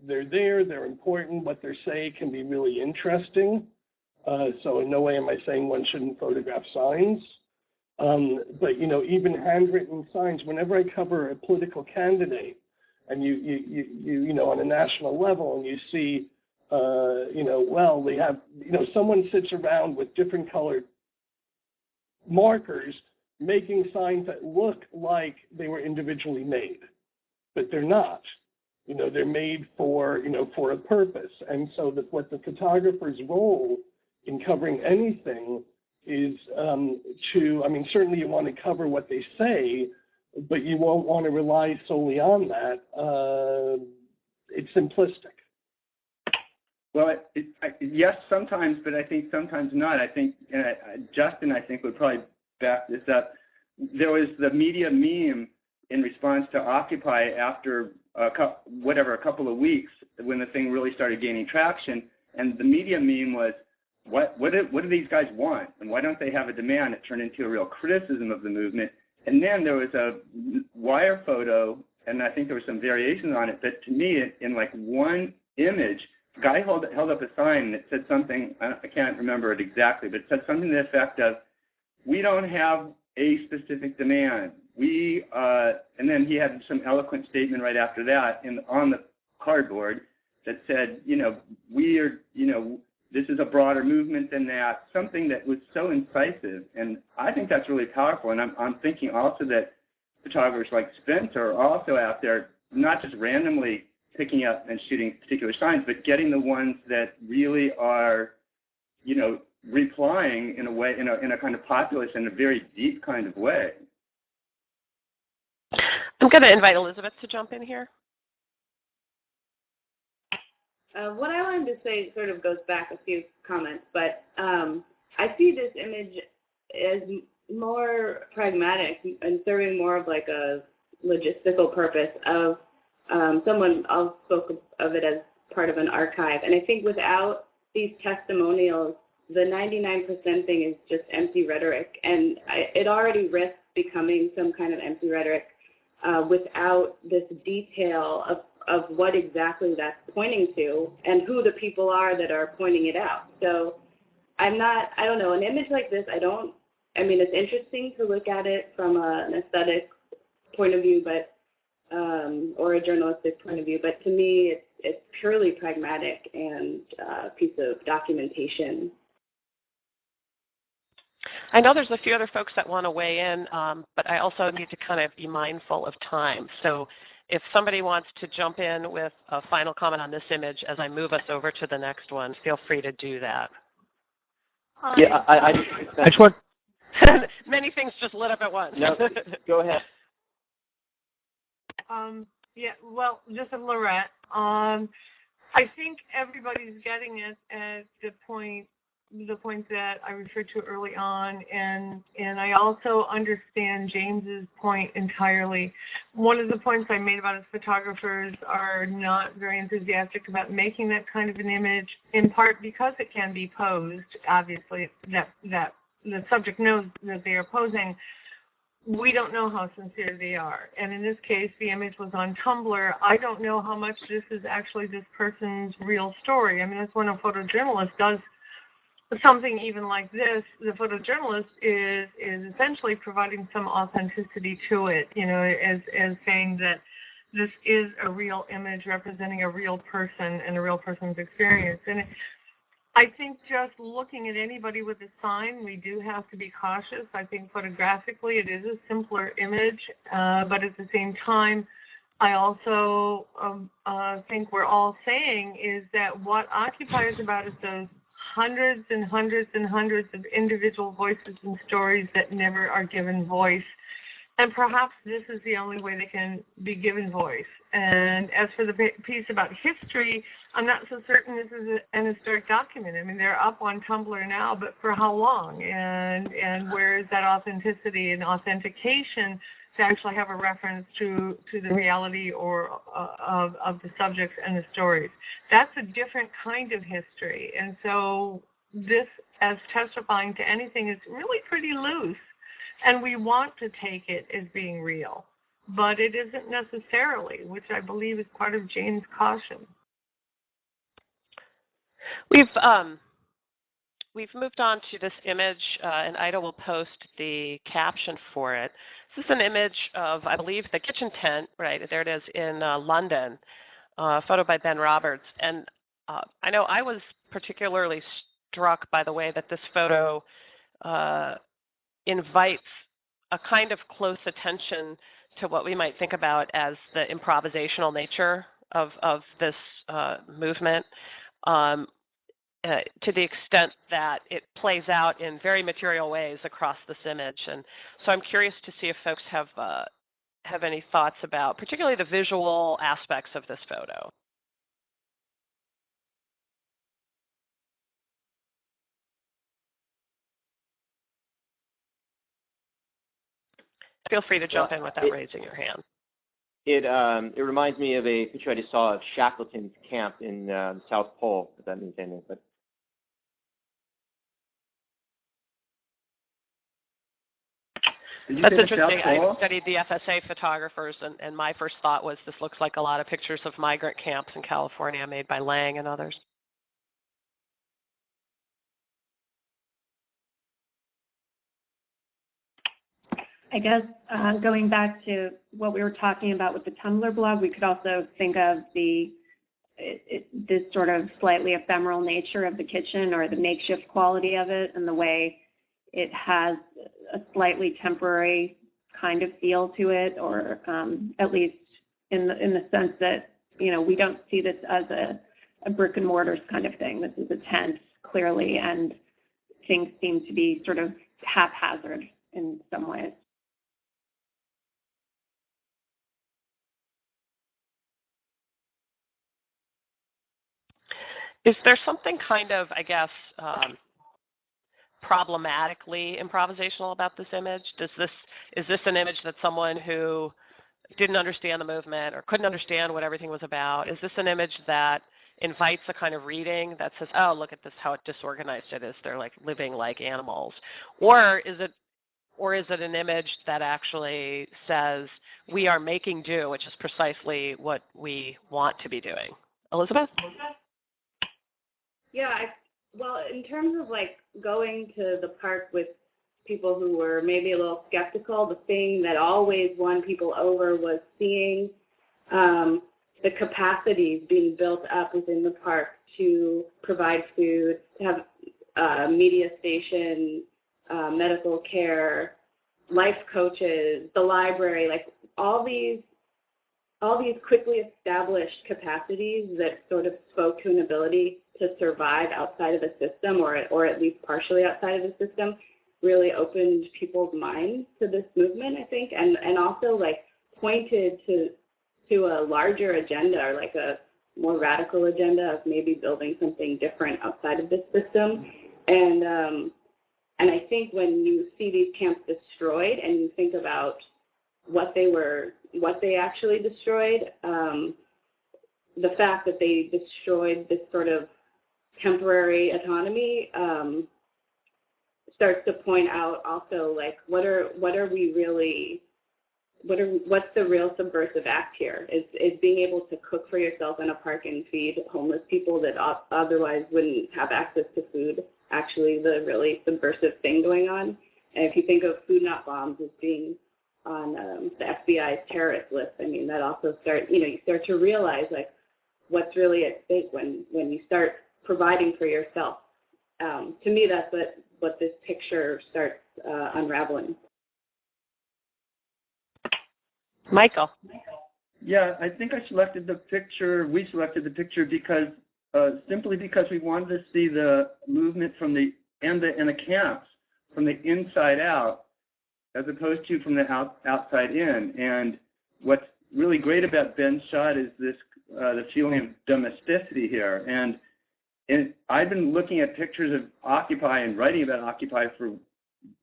They're there, they're important. What they say can be really interesting. So in no way am I saying one shouldn't photograph signs. But even handwritten signs, whenever I cover a political candidate, and you on a national level, and you see, they have, someone sits around with different colored markers making signs that look like they were individually made, but they're not. They're made for, for a purpose. And so what the photographer's role in covering anything is certainly you want to cover what they say, but you won't want to rely solely on that. It's simplistic. Well, yes, sometimes, but I think sometimes not. I think Justin, would probably back this up. There was the media meme in response to Occupy after a couple of weeks when the thing really started gaining traction, and the media meme was, what do these guys want, and why don't they have a demand? It turned into a real criticism of the movement. And then there was a wire photo, and I think there were some variations on it, but to me, in like one image, the guy held up a sign that said something, I can't remember it exactly, but it said something to the effect of, we don't have a specific demand. And then he had some eloquent statement right after that on the cardboard that said, this is a broader movement than that, something that was so incisive. And I think that's really powerful. And I'm thinking also that photographers like Spencer are also out there, not just randomly picking up and shooting particular signs, but getting the ones that really are, replying in a way, in a kind of populist and a very deep kind of way. I'm going to invite Elizabeth to jump in here. What I wanted to say sort of goes back a few comments, but I see this image as more pragmatic and serving more of like a logistical purpose of someone else spoke of it as part of an archive. And I think without these testimonials, the 99% thing is just empty rhetoric. And it already risks becoming some kind of empty rhetoric without this detail of what exactly that's pointing to and who the people are that are pointing it out. So I don't know, an image like this, it's interesting to look at it from an aesthetic point of view, but or a journalistic point of view, but to me it's purely pragmatic and a piece of documentation. I know there's a few other folks that want to weigh in, but I also need to kind of be mindful of time. So if somebody wants to jump in with a final comment on this image as I move us over to the next one, feel free to do that. Yeah, I just want... Many things just lit up at once. No, go ahead. Just a Lorette. I think everybody's getting it at the point that I referred to early on, and I also understand James's point entirely. One of the points I made about his photographers are not very enthusiastic about making that kind of an image, in part because it can be posed. Obviously, that the subject knows that they are posing. We don't know how sincere they are. And in this case, the image was on Tumblr. I don't know how much this is actually this person's real story. That's when a photojournalist does something even like this. The photojournalist is essentially providing some authenticity to it, as saying that this is a real image representing a real person and a real person's experience. And I think just looking at anybody with a sign, we do have to be cautious. I think photographically it is a simpler image, but at the same time, I also think we're all saying is that what Occupy is about is those hundreds and hundreds and hundreds of individual voices and stories that never are given voice. And perhaps this is the only way they can be given voice. And as for the piece about history, I'm not so certain this is an historic document. They're up on Tumblr now, but for how long? And where is that authenticity and authentication to actually have a reference to the reality or of the subjects and the stories? That's a different kind of history. And so this, as testifying to anything, is really pretty loose. And we want to take it as being real, but it isn't necessarily, which I believe is part of Jane's caution. We've moved on to this image, and Ida will post the caption for it. This is an image of, I believe, the kitchen tent, right, there it is, in London, a photo by Ben Roberts. And I know I was particularly struck by the way that this photo invites a kind of close attention to what we might think about as the improvisational nature of this movement, to the extent that it plays out in very material ways across this image. And so I'm curious to see if folks have any thoughts about particularly the visual aspects of this photo. Feel free to jump in without raising your hand. It reminds me of a picture I just saw of Shackleton's camp in the South Pole, if that means anything. But that's interesting. I studied the FSA photographers, and my first thought was this looks like a lot of pictures of migrant camps in California made by Lang and others. I guess going back to what we were talking about with the Tumblr blog, we could also think of this sort of slightly ephemeral nature of the kitchen, or the makeshift quality of it, and the way it has a slightly temporary kind of feel to it, or at least in the sense that, you know, we don't see this as a brick and mortar kind of thing. This is a tent, clearly, and things seem to be sort of haphazard in some ways. Is there something kind of, I guess, problematically improvisational about this image? Is this an image that someone who didn't understand the movement or couldn't understand what everything was about, is this an image that invites a kind of reading that says, oh, look at this, how disorganized it is, they're like living like animals? Or is it an image that actually says, we are making do, which is precisely what we want to be doing? Elizabeth? Yeah, well, in terms of like going to the park with people who were maybe a little skeptical, the thing that always won people over was seeing the capacities being built up within the park to provide food, to have media station, medical care, life coaches, the library, like all these quickly established capacities that sort of spoke to an ability to survive outside of the system, or at least partially outside of the system, really opened people's minds to this movement, I think, and also like pointed to a larger agenda, or like a more radical agenda of maybe building something different outside of this system. And I think when you see these camps destroyed and you think about what they actually destroyed, the fact that they destroyed this sort of temporary autonomy starts to point out also, like, what's the real subversive act here? Is being able to cook for yourself in a park and feed homeless people that otherwise wouldn't have access to food actually the really subversive thing going on? And if you think of Food Not Bombs as being on the FBI's terrorist list, I mean, that also you start to realize, like, what's really at stake when you start providing for yourself. To me, that's what this picture starts unraveling. Michael. Yeah, I think we selected the picture because simply because we wanted to see the movement from the camps from the inside out, as opposed to from the outside in. And what's really great about Ben's shot is this the feeling of domesticity here. And I've been looking at pictures of Occupy and writing about Occupy for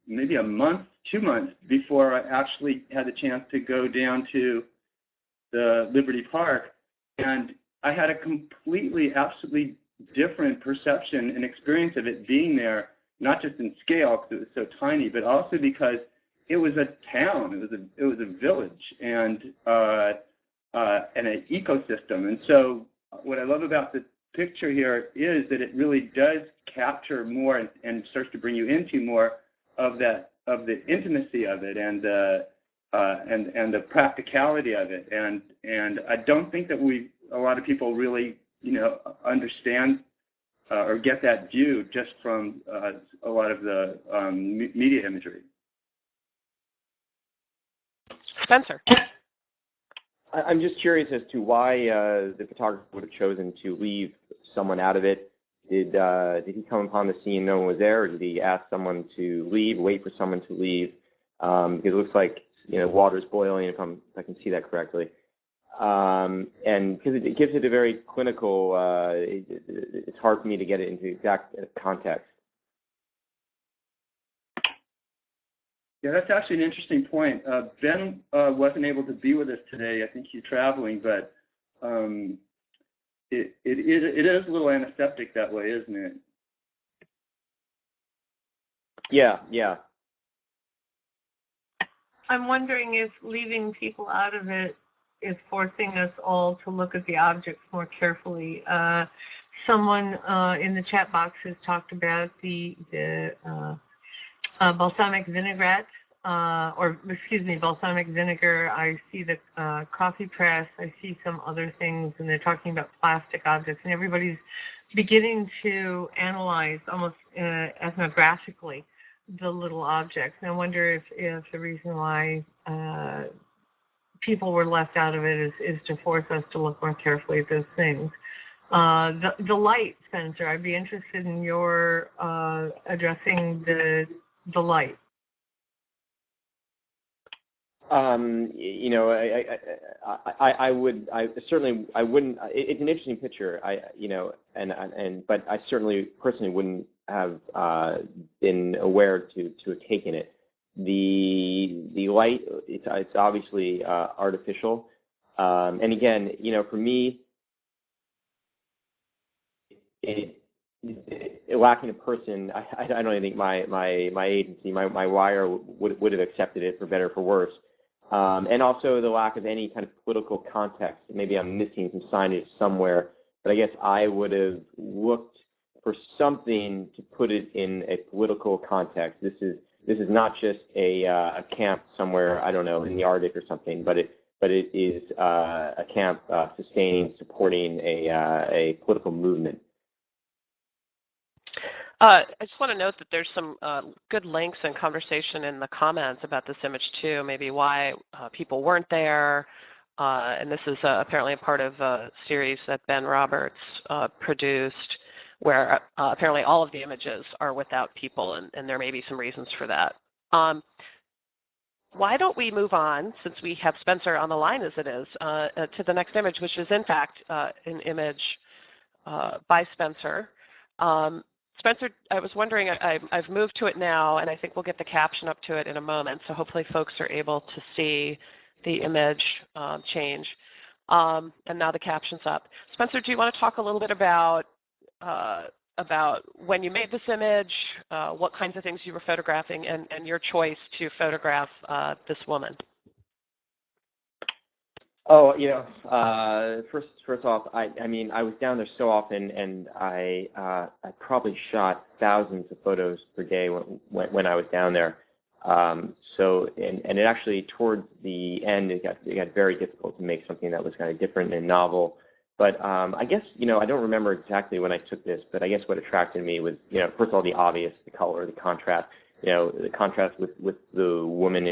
maybe a month, 2 months, before I actually had the chance to go down to the Liberty Park. And I had a absolutely different perception and experience of it being there, not just in scale because it was so tiny, but also because it was a town, it was a village, and an ecosystem. And so what I love about the picture here is that it really does capture more and starts to bring you into more of the intimacy of it and the practicality of it. And I don't think that a lot of people really understand or get that view just from a lot of the media imagery. Spencer. I'm just curious as to why the photographer would have chosen to leave someone out of it. Did he come upon the scene and no one was there, or did he ask someone to leave, wait for someone to leave? Because it looks like water's boiling, if I can see that correctly. And because it gives it a very clinical, it's hard for me to get it into exact context. Yeah, that's actually an interesting point. Ben wasn't able to be with us today. I think he's traveling, but it is a little antiseptic that way, isn't it? Yeah. I'm wondering if leaving people out of it is forcing us all to look at the objects more carefully. Someone in the chat box has talked about the balsamic vinaigrette, balsamic vinegar. I see the coffee press. I see some other things, and they're talking about plastic objects. And everybody's beginning to analyze almost ethnographically the little objects. And I wonder if the reason why people were left out of it is to force us to look more carefully at those things. The light, Spencer, I'd be interested in your addressing the light. I wouldn't. It's an interesting picture. But I certainly personally wouldn't have been aware to have taken it. The light, it's obviously artificial, and again, for me, lacking a person, I don't even think my agency, my wire would have accepted it, for better or for worse. And also the lack of any kind of political context. Maybe I'm missing some signage somewhere, but I guess I would have looked for something to put it in a political context. This is not just a camp somewhere, I don't know, in the Arctic or something, but it is a camp supporting a political movement. I just want to note that there's some good links and conversation in the comments about this image too, maybe why people weren't there. And this is apparently a part of a series that Ben Roberts produced, where apparently all of the images are without people, and there may be some reasons for that. Why don't we move on, since we have Spencer on the line as it is, to the next image, which is in fact an image by Spencer. Spencer, I was wondering, I've moved to it now, and I think we'll get the caption up to it in a moment, so hopefully folks are able to see the image change. And now the caption's up. Spencer, do you want to talk a little bit about when you made this image, what kinds of things you were photographing, and your choice to photograph this woman? Oh, first off, I mean, I was down there so often, and I probably shot thousands of photos per day when I was down there. So it actually, towards the end, it got very difficult to make something that was kind of different and novel. But I guess, I don't remember exactly when I took this, but I guess what attracted me was, first of all, the obvious, the color, the contrast, the contrast with the woman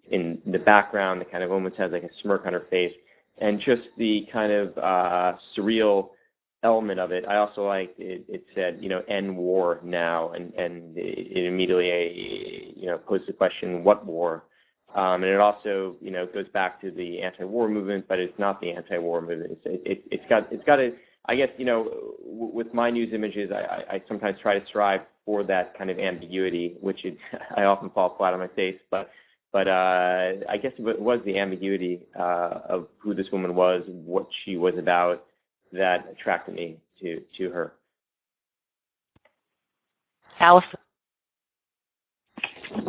in the background, the kind of woman has like a smirk on her face, and just the kind of surreal element of it. I also liked it said, end war now, and it immediately, posed the question, what war? And it also, goes back to the anti-war movement, but it's not the anti-war movement. It's got a, I guess, with my news images, I sometimes try to strive for that kind of ambiguity, which I often fall flat on my face, but I guess it was the ambiguity of who this woman was, what she was about, that attracted me to her. Allison?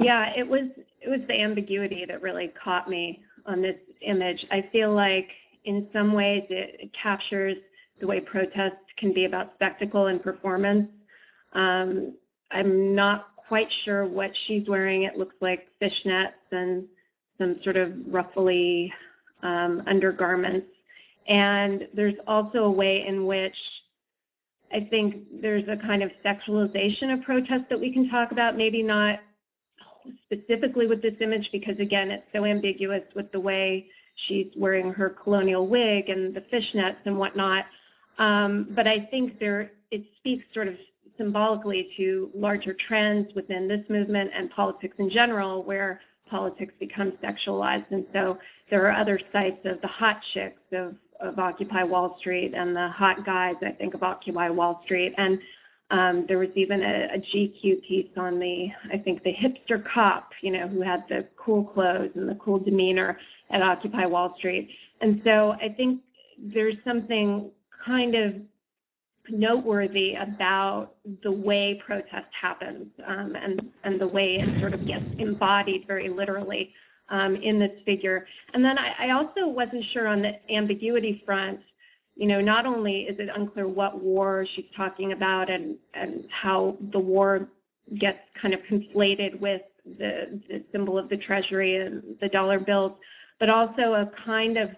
Yeah, it was the ambiguity that really caught me on this image. I feel like in some ways it captures the way protests can be about spectacle and performance. I'm not quite sure what she's wearing. It looks like fishnets and some sort of ruffly undergarments. And there's also a way in which I think there's a kind of sexualization of protest that we can talk about, maybe not specifically with this image, because again, it's so ambiguous with the way she's wearing her colonial wig and the fishnets and whatnot. But I think it speaks sort of symbolically to larger trends within this movement and politics in general, where politics becomes sexualized. And so there are other sites of the hot chicks of Occupy Wall Street and the hot guys, I think, of Occupy Wall Street. And there was even a GQ piece on the hipster cop, who had the cool clothes and the cool demeanor at Occupy Wall Street. And so I think there's something kind of noteworthy about the way protest happens, and the way it sort of gets embodied very literally in this figure. And then I also wasn't sure on the ambiguity front. Not only is it unclear what war she's talking about and how the war gets kind of conflated with the symbol of the Treasury and the dollar bills, but also a kind of,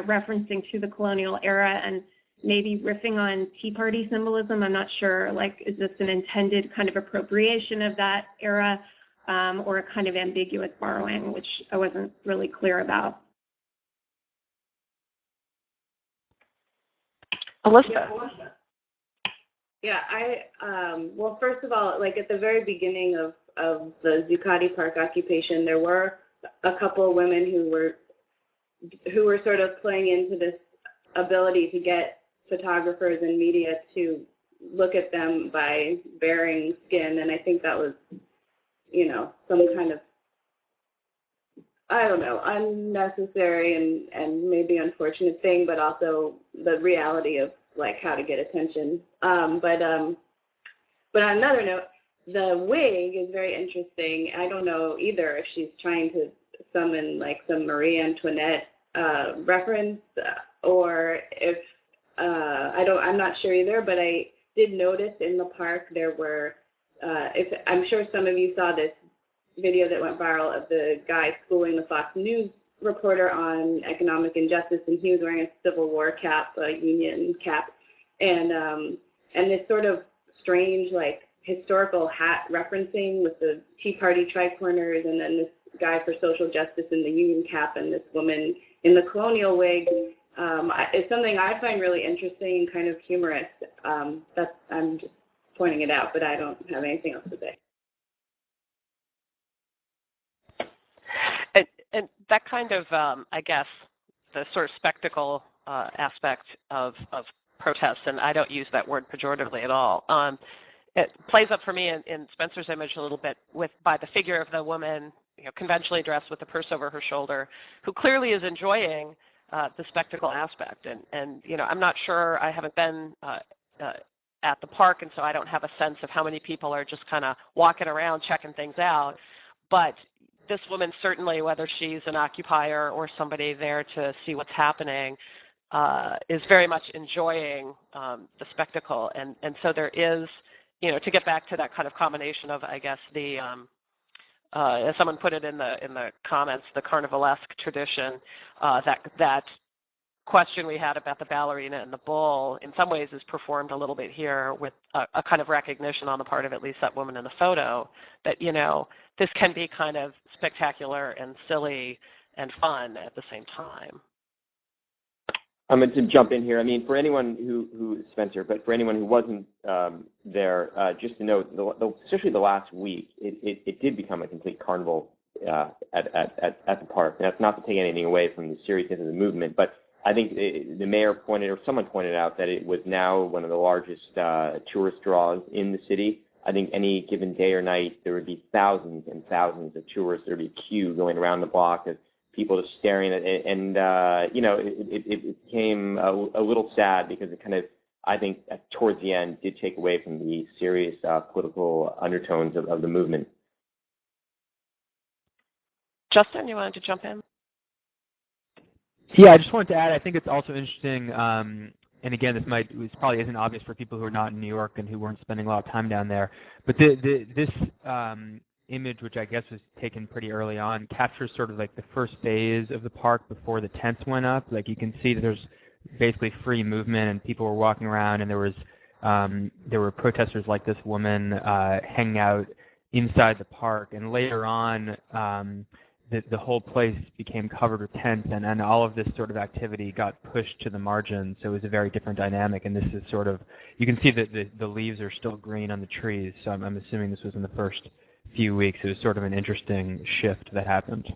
referencing to the colonial era and maybe riffing on Tea Party symbolism. I'm not sure, is this an intended kind of appropriation of that era, or a kind of ambiguous borrowing, which I wasn't really clear about. Elizabeth. Yeah, well, first of all, at the very beginning of the Zuccotti Park occupation, there were a couple of women who were sort of playing into this ability to get photographers and media to look at them by baring skin, and I think that was, some kind of, I don't know, unnecessary and maybe unfortunate thing, but also the reality of how to get attention. But on another note, the wig is very interesting. I don't know either if she's trying to summon some Marie Antoinette reference, or if I'm not sure either. But I did notice in the park there were, I'm sure some of you saw this video that went viral of the guy schooling the Fox News reporter on economic injustice, and he was wearing a Civil War cap, a Union cap, and this sort of strange historical hat referencing with the Tea Party tricorners, and then this guy for social justice in the Union cap, and this woman in the colonial wig. It's something I find really interesting and kind of humorous. I'm just pointing it out, but I don't have anything else to say. And that kind of, I guess, the sort of spectacle aspect of protests, and I don't use that word pejoratively at all, it plays up for me in Spencer's image a little bit by the figure of the woman, conventionally dressed with a purse over her shoulder, who clearly is enjoying the spectacle aspect. And I'm not sure, I haven't been at the park, and so I don't have a sense of how many people are just kind of walking around checking things out. But this woman certainly, whether she's an occupier or somebody there to see what's happening, is very much enjoying the spectacle. And so there is, to get back to that kind of combination of, I guess, the as someone put it in the comments, the carnivalesque tradition, that question we had about the ballerina and the bull in some ways is performed a little bit here with a kind of recognition on the part of at least that woman in the photo that, this can be kind of spectacular and silly and fun at the same time. I'm going to jump in here. I mean, for anyone who Spencer, but for anyone who wasn't there, just to note, especially the last week, it did become a complete carnival at the park. And that's not to take anything away from the seriousness of the movement, but I think the mayor someone pointed out that it was now one of the largest tourist draws in the city. I think any given day or night, there would be thousands and thousands of tourists. There would be a queue going around the block of people just staring at it. And, it became a little sad because it kind of, I think, towards the end, did take away from the serious political undertones of the movement. Justin, you wanted to jump in? Yeah, I just wanted to add, I think it's also interesting, and again, this probably isn't obvious for people who are not in New York and who weren't spending a lot of time down there, but this image, which I guess was taken pretty early on, captures sort of the first phase of the park before the tents went up. You can see that there's basically free movement and people were walking around, and there were protesters like this woman hanging out inside the park. And later on, the whole place became covered with tents, and all of this sort of activity got pushed to the margins. So it was a very different dynamic. And this is sort of, you can see that the leaves are still green on the trees. So I'm assuming this was in the first few weeks. It was sort of an interesting shift that happened.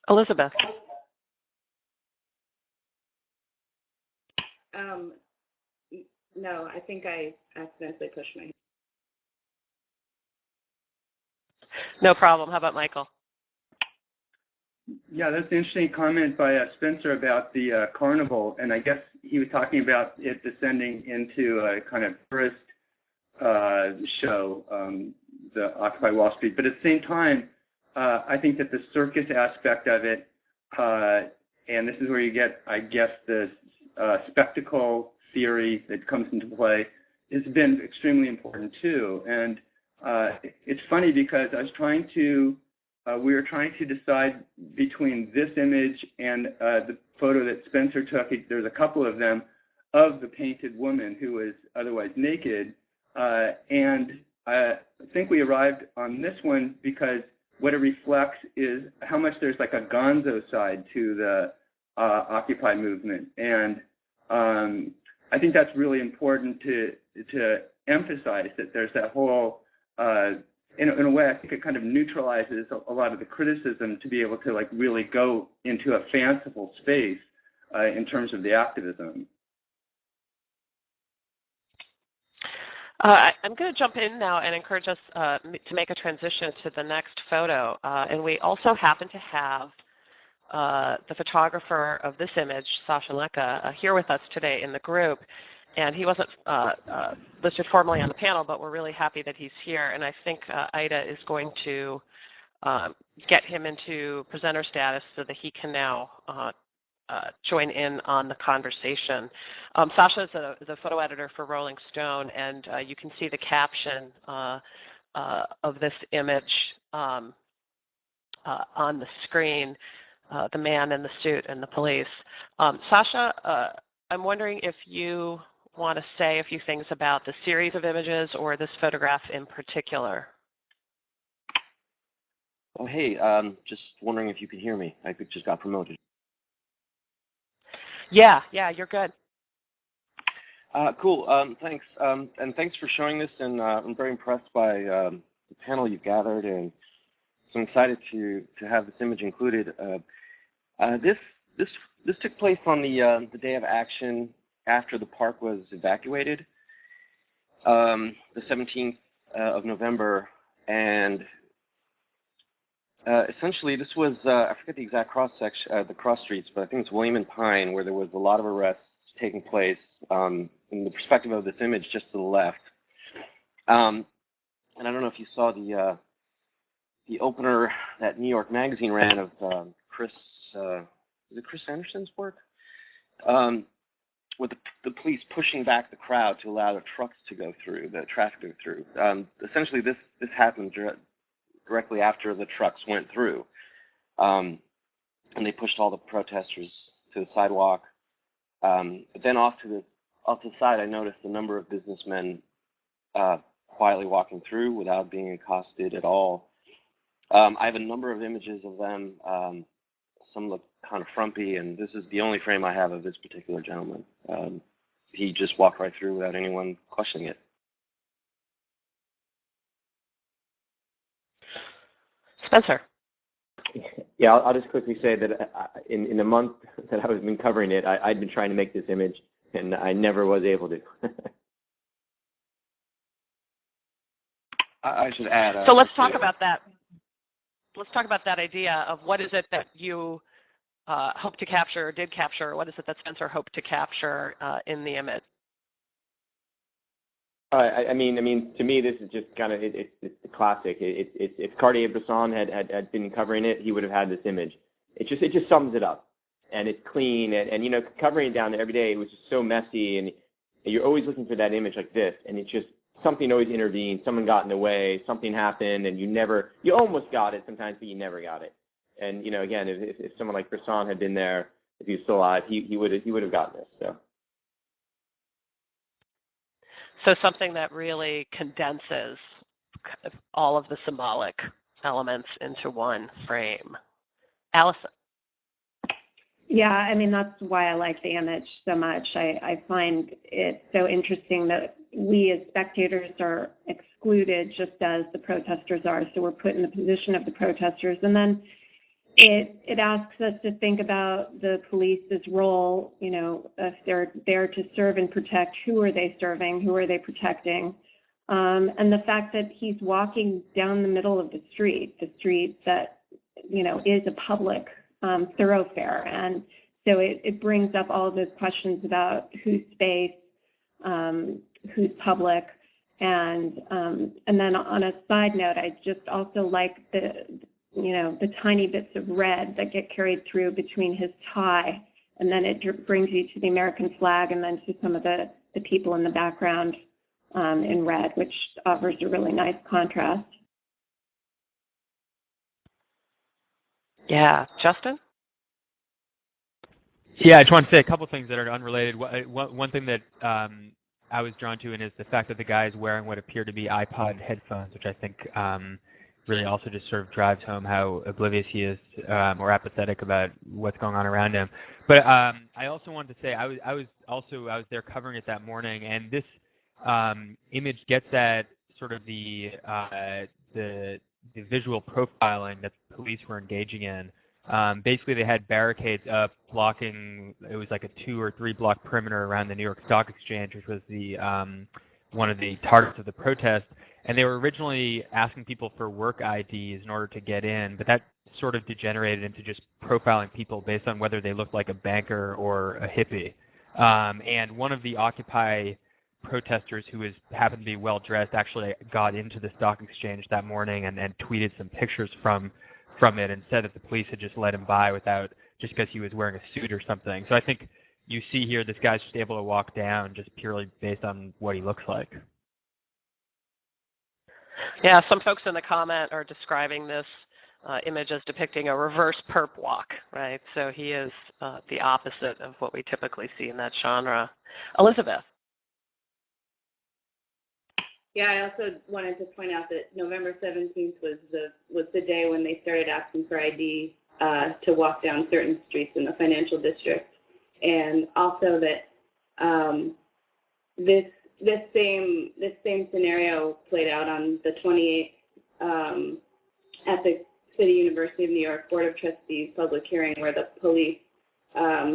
Elizabeth. No, I think I accidentally pushed my. No problem. How about Michael? Yeah, that's an interesting comment by Spencer about the carnival, and I guess he was talking about it descending into a kind of tourist show, the Occupy Wall Street. But at the same time, I think that the circus aspect of it, and this is where you get, I guess, the spectacle theory that comes into play, has been extremely important too. And it's funny because we were trying to decide between this image and the photo that Spencer took. There's a couple of them of the painted woman who was otherwise naked. And I think we arrived on this one because what it reflects is how much there's like a gonzo side to the Occupy movement. And I think that's really important to emphasize, that there's that whole, in a way, I think it kind of neutralizes a lot of the criticism to be able to like really go into a fanciful space in terms of the activism. I'm going to jump in now and encourage us to make a transition to the next photo. And we also happen to have the photographer of this image, Sasha Leka, here with us today in the group. And he wasn't listed formally on the panel, but we're really happy that he's here. And I think Ida is going to get him into presenter status so that he can now join in on the conversation. Sasha is a photo editor for Rolling Stone, and you can see the caption of this image on the screen, the man in the suit and the police. Sasha, I'm wondering if you want to say a few things about the series of images or this photograph in particular. Oh, hey, just wondering if you can hear me. I just got promoted. Yeah, you're good. Cool, thanks. And thanks for showing this, and I'm very impressed by the panel you've gathered, and so I'm excited to have this image included. This took place on the day of action after the park was evacuated, the 17th of November, and essentially this was, I forget the exact cross streets, but I think it's William and Pine, where there was a lot of arrests taking place in the perspective of this image just to the left. And I don't know if you saw the opener that New York Magazine ran of Chris Anderson's work? With the police pushing back the crowd to allow the trucks to go through, the traffic to go through. Essentially, this happened directly after the trucks went through, and they pushed all the protesters to the sidewalk. But then off to the side, I noticed a number of businessmen quietly walking through without being accosted at all. I have a number of images of them. Some look kind of frumpy, and this is the only frame I have of this particular gentleman. He just walked right through without anyone questioning it. Spencer. Yeah, I'll just quickly say that in the month that I've been covering it, I'd been trying to make this image, and I never was able to. I should add. So let's talk about that. Let's talk about that idea of what is it that you hope to capture or did capture. What is it that Spencer hoped to capture in the image? I mean, to me, this is just kind of it's the classic. If Cartier-Bresson had been covering it, he would have had this image. It just sums it up, and it's clean, and you know, covering it down there every day, it was just so messy, and you're always looking for that image like this, and it's just something always intervened. Someone got in the way, something happened, and you almost got it sometimes, but you never got it. And you know, again, if someone like Bresson had been there, if he was still alive, he would have gotten this. So something that really condenses all of the symbolic elements into one frame. Allison. Yeah, I mean, that's why I like the image so much. I find it so interesting that we as spectators are excluded just as the protesters are. So we're put in the position of the protesters. And then it asks us to think about the police's role, you know, if they're there to serve and protect, who are they serving, who are they protecting? And the fact that he's walking down the middle of the street that, you know, is a public thoroughfare. And so it brings up all of those questions about whose space, who's public. And then on a side note, I just also like the tiny bits of red that get carried through between his tie. And then it brings you to the American flag and then to some of the people in the background in red, which offers a really nice contrast. Yeah, Justin? Yeah, I just want to say a couple things that are unrelated. One thing that I was drawn to is the fact that the guy is wearing what appear to be iPod headphones, which I think really also just sort of drives home how oblivious he is or apathetic about what's going on around him. But I also wanted to say I was there covering it that morning, and this image gets at sort of the visual profiling that the police were engaging in. Basically, they had barricades up blocking. It was like a 2 or 3 block perimeter around the New York Stock Exchange, which was the one of the targets of the protest. And they were originally asking people for work IDs in order to get in, but that sort of degenerated into just profiling people based on whether they looked like a banker or a hippie. And one of the Occupy protesters who happened to be well dressed actually got into the Stock Exchange that morning and tweeted some pictures from it and said that the police had just let him by without, just because he was wearing a suit or something. So I think you see here this guy's just able to walk down just purely based on what he looks like. Yeah, some folks in the comment are describing this image as depicting a reverse perp walk, right? So he is the opposite of what we typically see in that genre. Elizabeth. Yeah, I also wanted to point out that November 17th was the day when they started asking for ID to walk down certain streets in the financial district, and also that this same scenario played out on the 28th at the City University of New York Board of Trustees public hearing, where the police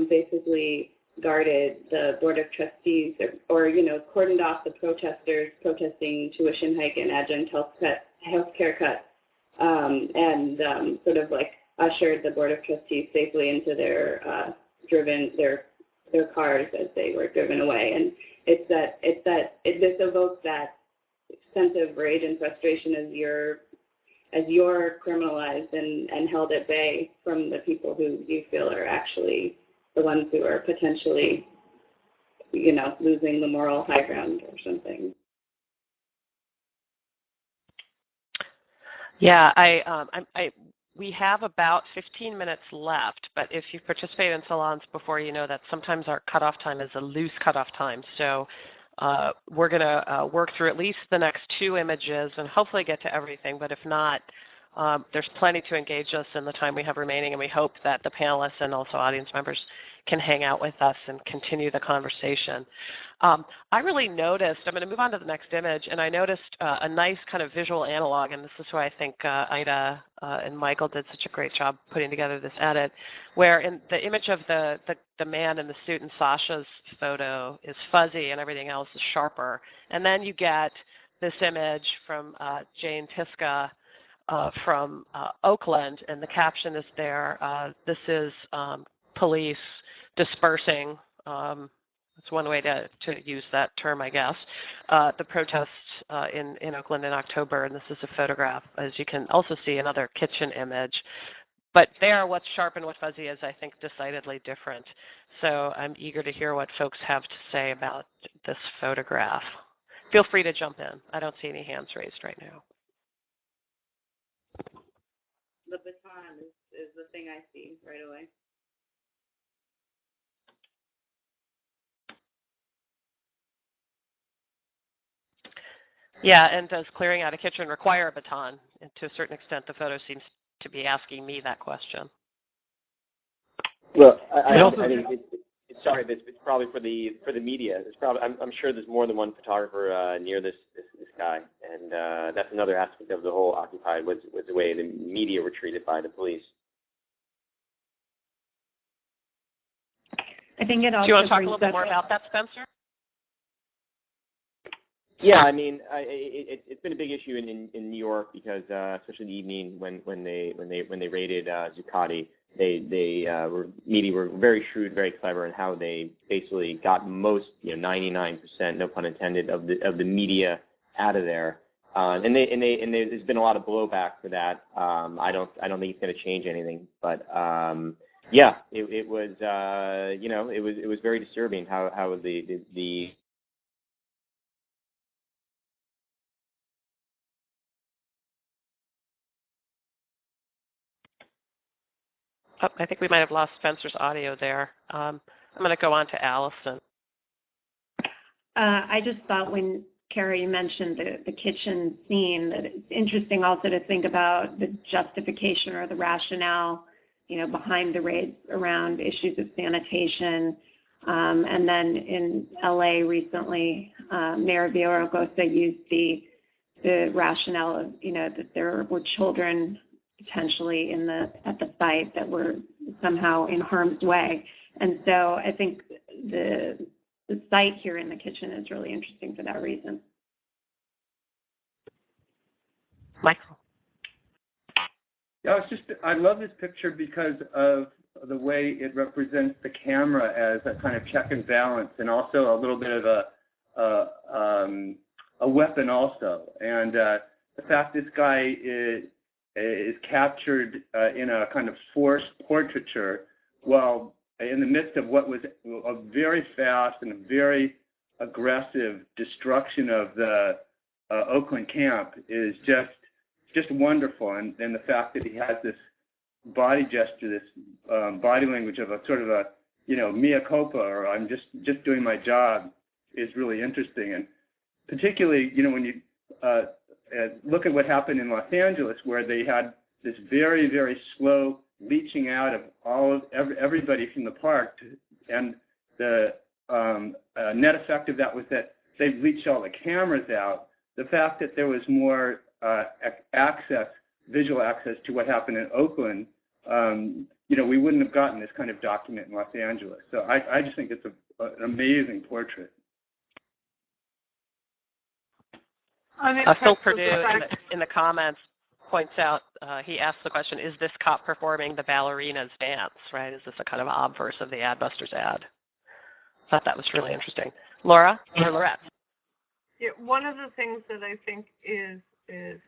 basically guarded the Board of Trustees or cordoned off the protesters protesting tuition hike and adjunct health care cuts, and sort of like ushered the Board of Trustees safely into their cars as they were driven away. And this evokes that sense of rage and frustration as you're criminalized and held at bay from the people who you feel are actually the ones who are potentially, losing the moral high ground or something. Yeah, we have about 15 minutes left, but if you participate in salons before, you know that sometimes our cutoff time is a loose cutoff time. So we're going to work through at least the next 2 images and hopefully get to everything. But if not, there's plenty to engage us in the time we have remaining, and we hope that the panelists and also audience members can hang out with us and continue the conversation. I really noticed, I'm going to move on to the next image, and I noticed a nice kind of visual analog, and this is why I think Ida and Michael did such a great job putting together this edit, where in the image of the man in the suit in Sasha's photo is fuzzy and everything else is sharper. And then you get this image from Jane Tiska from Oakland, and the caption is there, this is police dispersing, that's one way to use that term, I guess, the protests in Oakland in October, and this is a photograph, as you can also see, another kitchen image. But there, what's sharp and what's fuzzy is, I think, decidedly different. So I'm eager to hear what folks have to say about this photograph. Feel free to jump in. I don't see any hands raised right now. The baton is the thing I see right away. Yeah, and does clearing out a kitchen require a baton to a certain extent, the photo seems to be asking me that question. Well, I think sorry, but it's probably for the media. It's probably I'm sure there's more than one photographer near this guy, and that's another aspect of the whole Occupy was the way the media were treated by the police. I think it also. Do you want to talk a little bit more about that, Spencer? Yeah, I mean, it's been a big issue in New York because especially in the evening when they raided Zuccotti, media were very shrewd, very clever in how they basically got most 99%, no pun intended, of the media out of there. And there's been a lot of blowback for that. I don't think it's going to change anything, but yeah, it was it was very disturbing how the Oh, I think we might have lost Spencer's audio there. I'm going to go on to Allison. I just thought when Kara, you mentioned the kitchen scene, that it's interesting also to think about the justification or the rationale, behind the raids around issues of sanitation. And then in LA recently, Mayor Villaraigosa used the rationale of, that there were children potentially at the site that were somehow in harm's way. And so I think the site here in the kitchen is really interesting for that reason. Michael. Yeah, I love this picture because of the way it represents the camera as a kind of check and balance, and also a little bit of a weapon also. And the fact this guy is captured in a kind of forced portraiture while in the midst of what was a very fast and a very aggressive destruction of the Oakland camp is just wonderful. And the fact that he has this body gesture, this body language of a sort of a, mea culpa, or I'm just doing my job, is really interesting. And particularly, when you look at what happened in Los Angeles, where they had this very, very slow leaching out of everybody from the park, and the net effect of that was that they bleached all the cameras out. The fact that there was more visual access to what happened in Oakland, we wouldn't have gotten this kind of document in Los Angeles. So I just think it's an amazing portrait. Phil Perdue in the comments points out, he asked the question, is this cop performing the ballerina's dance, right? Is this a kind of obverse of the Adbusters ad? I thought that was really interesting. Laura or Lorette? Yeah, one of the things that I think is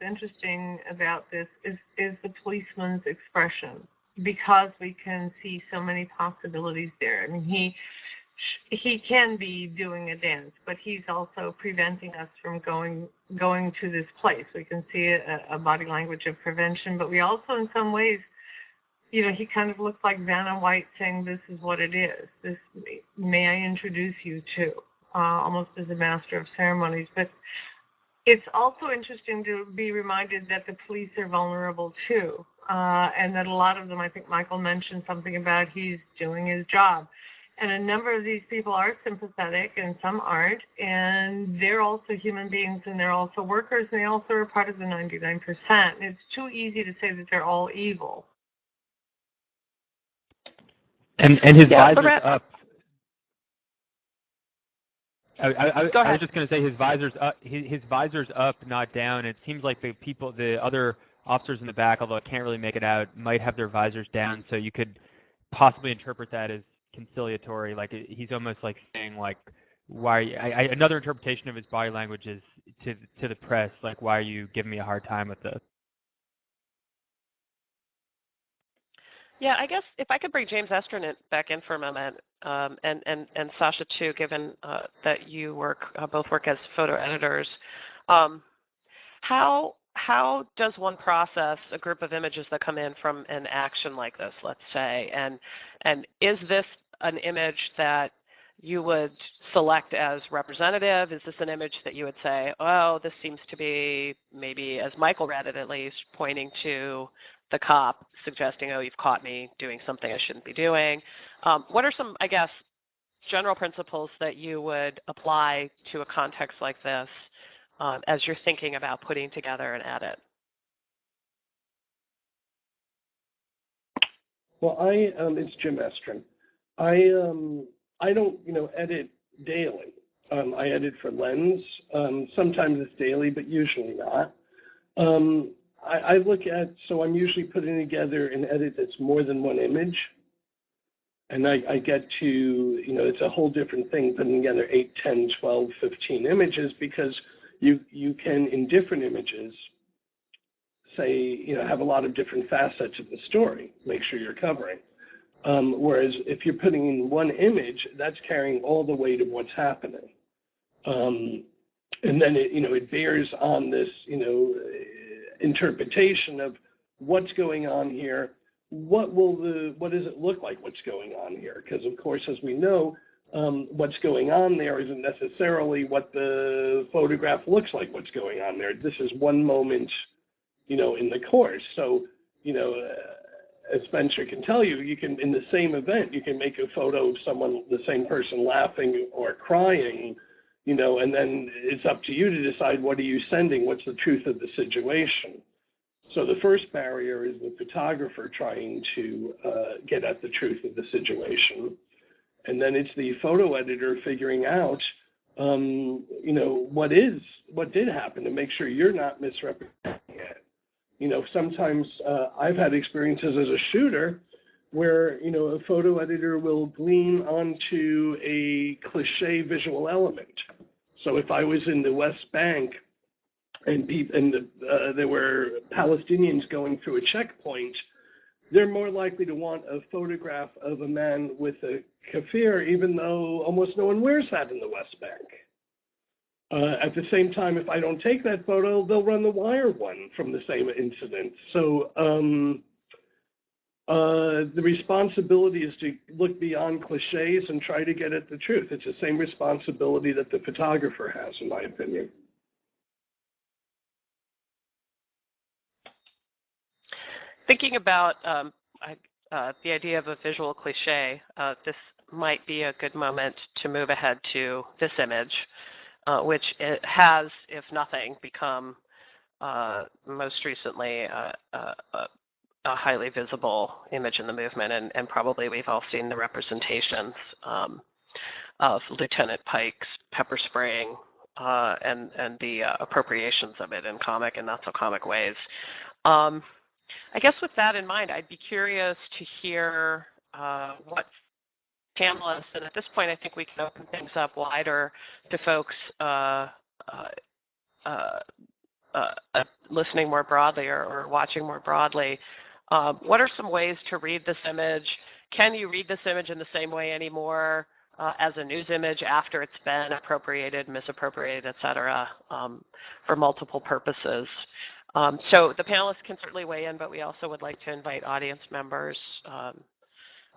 interesting about this is the policeman's expression, because we can see so many possibilities there. I mean, he can be doing a dance, but he's also preventing us from going to this place. We can see a body language of prevention, but we also, in some ways, he kind of looks like Vanna White saying, "This is what it is. This may I introduce you to," almost as a master of ceremonies. But it's also interesting to be reminded that the police are vulnerable too, and that a lot of them, I think Michael mentioned something about he's doing his job. And a number of these people are sympathetic and some aren't, and they're also human beings and they're also workers and they also are part of the 99%. It's too easy to say that they're all evil. And his visor's up. I was just going to say his visor's up. His visor's up, not down. It seems like the other officers in the back, although I can't really make it out, might have their visors down. So you could possibly interpret that as conciliatory, like he's almost like saying, like, why? Another interpretation of his body language is to the press, like, why are you giving me a hard time with this? Yeah, I guess if I could bring James Estrin back in for a moment, and Sasha too, given that you both work as photo editors, how does one process a group of images that come in from an action like this, let's say, and is this an image that you would select as representative? Is this an image that you would say, oh, this seems to be, maybe as Michael read it at least, pointing to the cop, suggesting, oh, you've caught me doing something I shouldn't be doing? What are some, I guess, general principles that you would apply to a context like this as you're thinking about putting together an edit? Well, it's Jim Estrin. I don't, edit daily. I edit for Lens. Sometimes it's daily, but usually not. I look at, so I'm usually putting together an edit that's more than one image. And I get to, it's a whole different thing putting together 8, 10, 12, 15 images, because you can, in different images, say, have a lot of different facets of the story, make sure you're covering. Whereas if you're putting in one image, that's carrying all the weight of what's happening. And then it bears on this, interpretation of what's going on here. What does it look like what's going on here? Because of course, as we know, what's going on there isn't necessarily what the photograph looks like what's going on there. This is one moment, in the course. So, as Spencer can tell you, you can, in the same event, you can make a photo of someone, the same person laughing or crying, and then it's up to you to decide, what are you sending? What's the truth of the situation? So the first barrier is the photographer trying to get at the truth of the situation. And then it's the photo editor figuring out, what did happen, to make sure you're not misrepresenting it. Sometimes I've had experiences as a shooter where, a photo editor will glean onto a cliche visual element. So if I was in the West Bank and there were Palestinians going through a checkpoint, they're more likely to want a photograph of a man with a keffiyeh, even though almost no one wears that in the West Bank. At the same time, if I don't take that photo, they'll run the Wire one from the same incident. So the responsibility is to look beyond cliches and try to get at the truth. It's the same responsibility that the photographer has, in my opinion. Thinking about the idea of a visual cliche, this might be a good moment to move ahead to this image, which it has, if nothing, become most recently a highly visible image in the movement, and probably we've all seen the representations of Lieutenant Pike's pepper spraying and the appropriations of it in comic and not so comic ways. I guess with that in mind, I'd be curious to hear what panelists, and at this point I think we can open things up wider to folks listening more broadly or watching more broadly. What are some ways to read this image? Can you read this image in the same way anymore as a news image after it's been appropriated, misappropriated, et cetera, for multiple purposes? So the panelists can certainly weigh in, but we also would like to invite audience members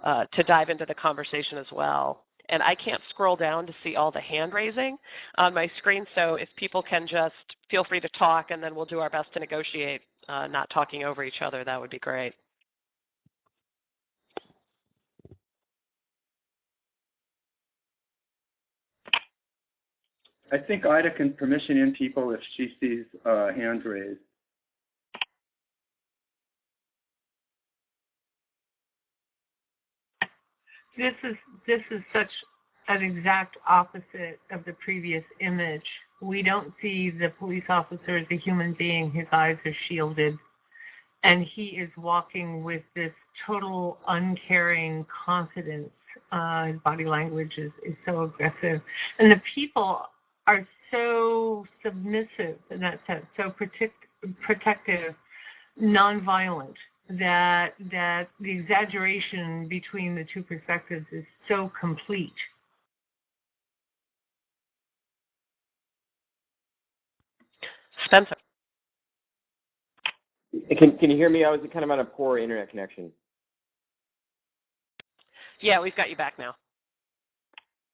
to dive into the conversation as well. And I can't scroll down to see all the hand raising on my screen, so if people can just feel free to talk, and then we'll do our best to negotiate not talking over each other, that would be great. I think Ida can permission in people if she sees hands raised. This is such an exact opposite of the previous image. We don't see the police officer as a human being. His eyes are shielded, and he is walking with this total uncaring confidence. His body language is so aggressive, and the people are so submissive in that sense, so protective, nonviolent, that the exaggeration between the two perspectives is so complete. Spencer. Can you hear me? I was kind of on a poor internet connection. Yeah, we've got you back now.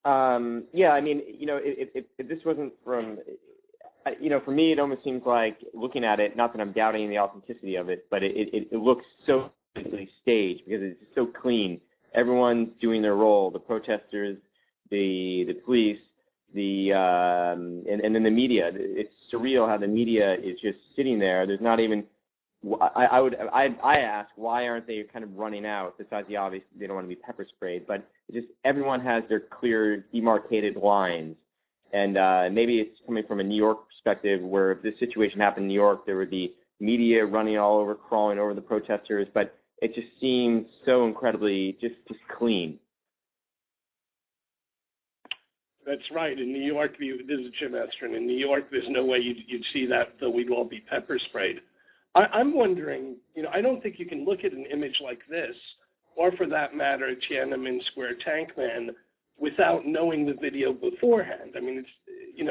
Yeah, I mean, if this wasn't from, for me, it almost seems like looking at it, not that I'm doubting the authenticity of it, but it looks so staged because it's so clean. Everyone's doing their role, the protesters, the police, and then the media. It's surreal how the media is just sitting there. There's not even, I ask, why aren't they kind of running out, besides the obvious, they don't want to be pepper sprayed, but just everyone has their clear, demarcated lines. And maybe it's coming from a New York perspective, where if this situation happened in New York, there would be media running all over, crawling over the protesters, but it just seems so incredibly just clean. That's right. In New York, this is Jim Estrin. In New York, there's no way you'd see that, though we'd all be pepper sprayed. I'm wondering, I don't think you can look at an image like this, or for that matter, Tiananmen Square Tank Man, without knowing the video beforehand. I mean, it's,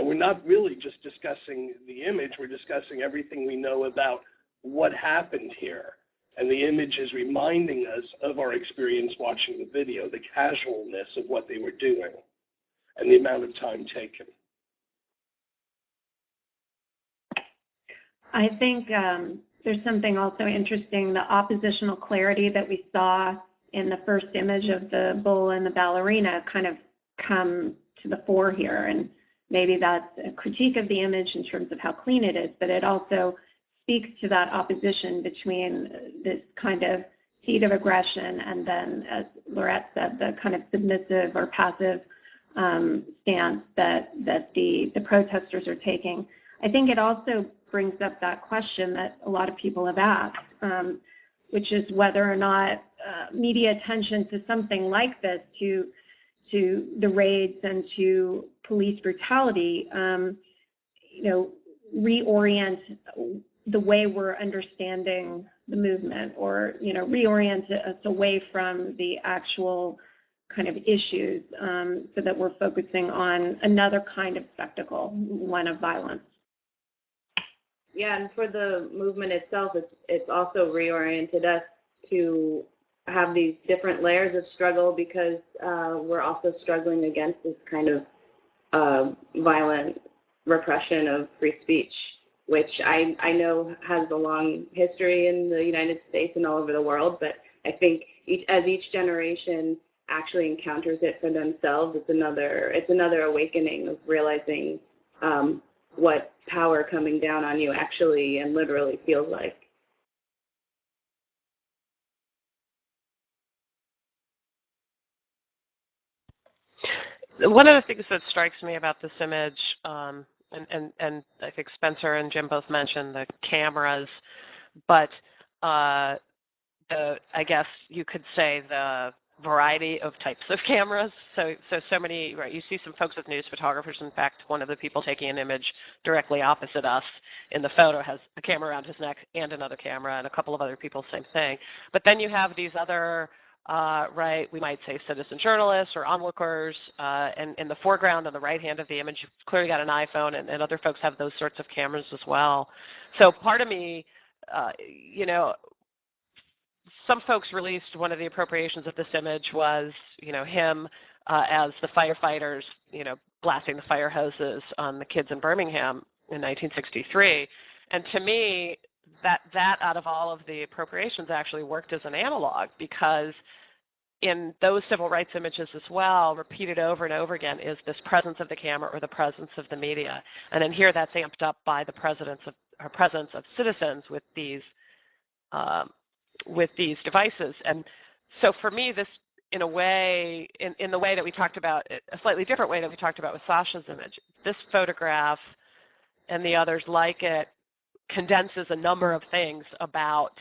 we're not really just discussing the image, we're discussing everything we know about what happened here. And the image is reminding us of our experience watching the video, the casualness of what they were doing, and the amount of time taken. I think there's something also interesting, the oppositional clarity that we saw in the first image of the bull and the ballerina kind of come to the fore here. And maybe that's a critique of the image in terms of how clean it is, but it also speaks to that opposition between this kind of seed of aggression and then, as Laurette said, the kind of submissive or passive stance that the protesters are taking. I think it also brings up that question that a lot of people have asked, which is whether or not media attention to something like this, to the raids and to police brutality, reorient the way we're understanding the movement, or reorient us away from the actual kind of issues, so that we're focusing on another kind of spectacle, one of violence. Yeah, and for the movement itself, it's also reoriented us to have these different layers of struggle, because we're also struggling against this kind of violent repression of free speech, which I know has a long history in the United States and all over the world, but I think as each generation actually encounters it for themselves, it's another awakening of realizing what power coming down on you actually and literally feels like. One of the things that strikes me about this image, and I think Spencer and Jim both mentioned the cameras, but I guess you could say the variety of types of cameras. So many, right, you see some folks with news photographers. In fact, one of the people taking an image directly opposite us in the photo has a camera around his neck and another camera, and a couple of other people, same thing. But then you have these other, we might say citizen journalists or onlookers, and in the foreground on the right hand of the image, you've clearly got an iPhone, and other folks have those sorts of cameras as well. So part of me, some folks released one of the appropriations of this image was, him as the firefighters, blasting the fire hoses on the kids in Birmingham in 1963. And to me, that out of all of the appropriations actually worked as an analog, because in those civil rights images as well, repeated over and over again, is this presence of the camera or the presence of the media. And then here that's amped up by the presence of citizens with these devices. And so for me, this, in a way, in the way that we talked about, a slightly different way that we talked about with Sasha's image, this photograph and the others like it condenses a number of things about,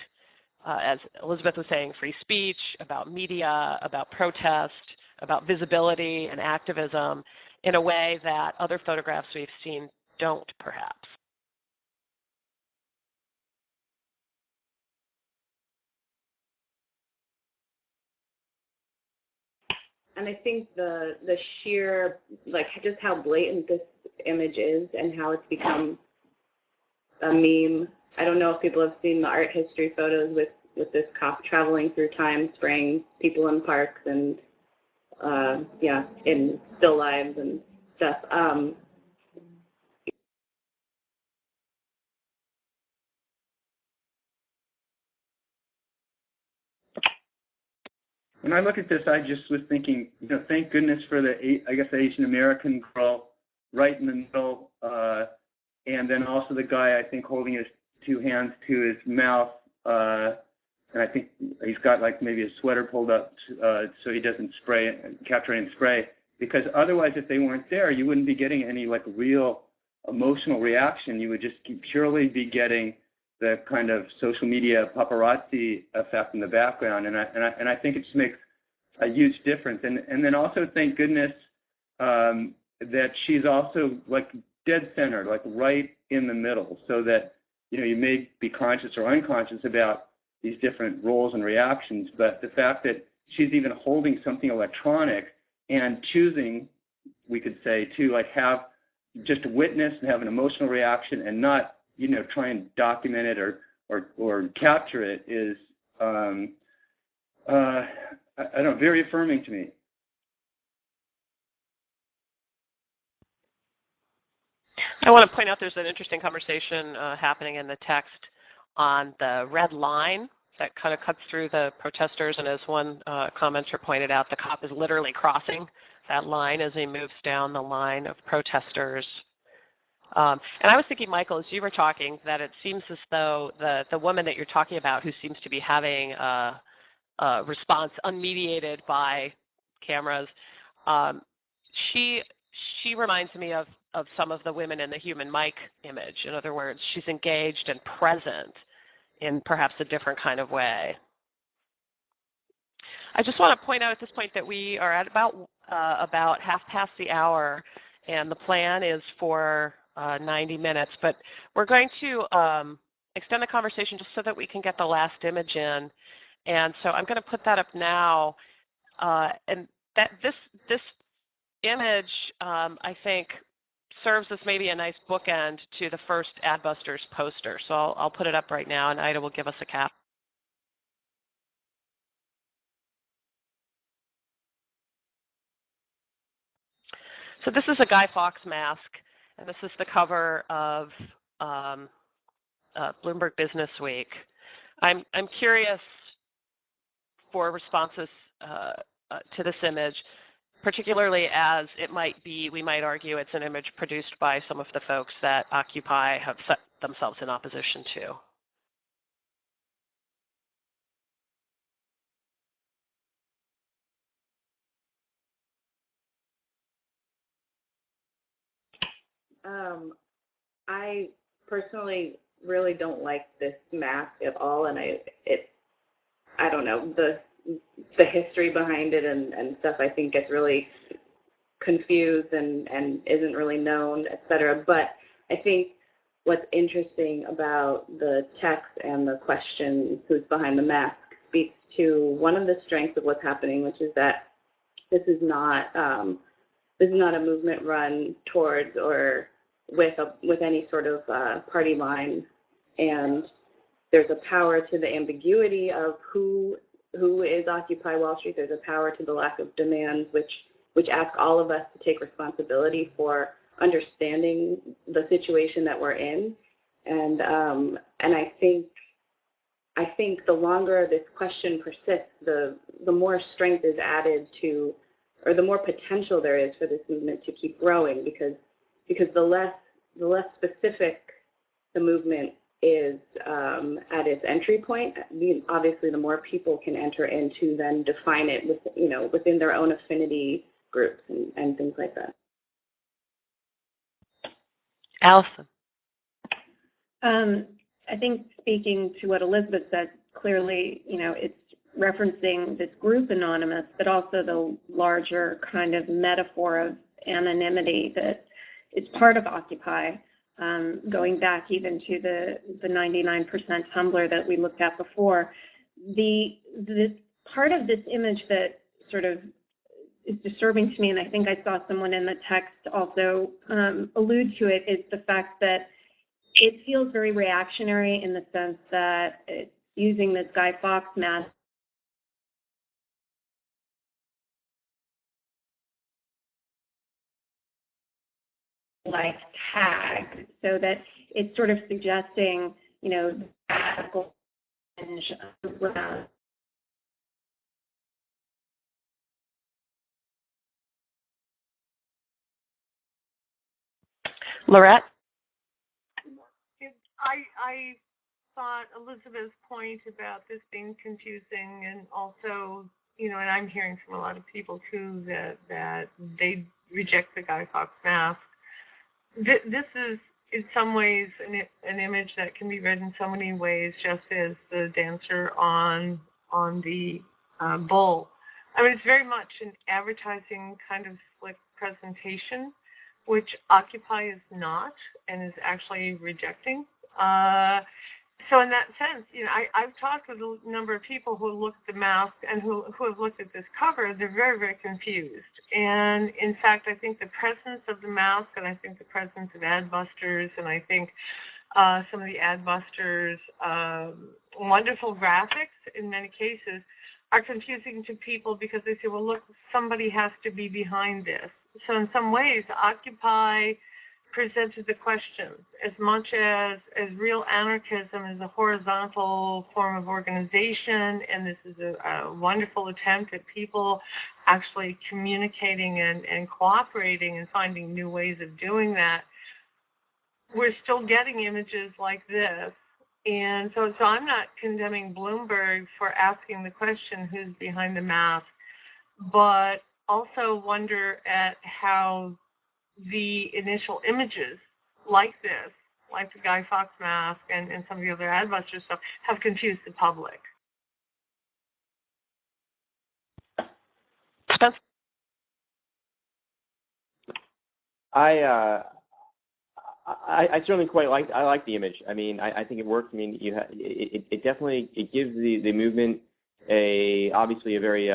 as Elizabeth was saying, free speech, about media, about protest, about visibility and activism, in a way that other photographs we've seen don't, perhaps. And I think the sheer, just how blatant this image is and how it's become a meme. I don't know if people have seen the art history photos with this cop traveling through time, spraying people in parks and in still lives and stuff. When I look at this, I just was thinking, thank goodness for the Asian American girl right in the middle, and then also the guy, I think, holding his two hands to his mouth, and I think he's got like maybe a sweater pulled up so he doesn't capture any spray. Because otherwise, if they weren't there, you wouldn't be getting any like real emotional reaction. You would just purely be getting the kind of social media paparazzi effect in the background, and I think it just makes a huge difference. And then also, thank goodness that she's also like dead center, like right in the middle, so that you may be conscious or unconscious about these different roles and reactions, but the fact that she's even holding something electronic and choosing, we could say, to like have just witness and have an emotional reaction and not try and document it or capture it is, I don't know, very affirming to me. I want to point out there's an interesting conversation happening in the text on the red line that kind of cuts through the protesters, and as one commenter pointed out, the cop is literally crossing that line as he moves down the line of protesters. And I was thinking, Michael, as you were talking, that it seems as though the woman that you're talking about, who seems to be having a response unmediated by cameras, she reminds me of some of the women in the human mic image. In other words, she's engaged and present in perhaps a different kind of way. I just want to point out at this point that we are at about half past the hour, and the plan is for 90 minutes, but we're going to extend the conversation just so that we can get the last image in, and so I'm going to put that up now, and that this image, I think, serves as maybe a nice bookend to the first Adbusters poster, so I'll put it up right now, and Ida will give us a cap. So this is a Guy Fawkes mask, and this is the cover of Bloomberg Business Week. I'm curious for responses to this image, particularly as we might argue it's an image produced by some of the folks that Occupy have set themselves in opposition to. I personally really don't like this mask at all, and I don't know, the history behind it and stuff, I think gets really confused and isn't really known, etc. But I think what's interesting about the text and the question, who's behind the mask, speaks to one of the strengths of what's happening, which is that this is not a movement run towards or with any sort of party line, and there's a power to the ambiguity of who is Occupy Wall Street. There's a power to the lack of demands, which ask all of us to take responsibility for understanding the situation that we're in, and I think the longer this question persists, the more strength is added to, or the more potential there is for this movement to keep growing, because the less specific the movement is at its entry point, obviously the more people can enter into then define it within their own affinity groups and things like that. Allison. I think, speaking to what Elizabeth said, clearly, it's referencing this group anonymous, but also the larger kind of metaphor of anonymity that is part of Occupy, going back even to the 99% Tumblr that we looked at before. The part of this image that sort of is disturbing to me, and I think I saw someone in the text also allude to it, is the fact that it feels very reactionary in the sense that it's using this Guy Fawkes mask life tag, so that it's sort of suggesting, radical change around. Lorette? I thought Elizabeth's point about this being confusing, and also, and I'm hearing from a lot of people too that they reject the Guy Fawkes mask. This is in some ways an image that can be read in so many ways, just as the dancer on the bull. I mean, it's very much an advertising kind of slick presentation, which Occupy is not and is actually rejecting. So in that sense, I've talked with a number of people who look at the mask and who have looked at this cover. They're very, very confused. And in fact, I think the presence of the mask, and I think the presence of Adbusters, and I think some of the Adbusters' wonderful graphics in many cases are confusing to people because they say, well, look, somebody has to be behind this. So in some ways, Occupy presented the question, as much as real anarchism is a horizontal form of organization, and this is a wonderful attempt at people actually communicating and cooperating and finding new ways of doing that, we're still getting images like this. And so I'm not condemning Bloomberg for asking the question, who's behind the mask, but also wonder at how the initial images like this, like the Guy Fawkes mask and some of the other Adbuster stuff, have confused the public. Spencer? I certainly quite like the image. I mean, I think it works. I mean, it definitely gives the movement obviously a very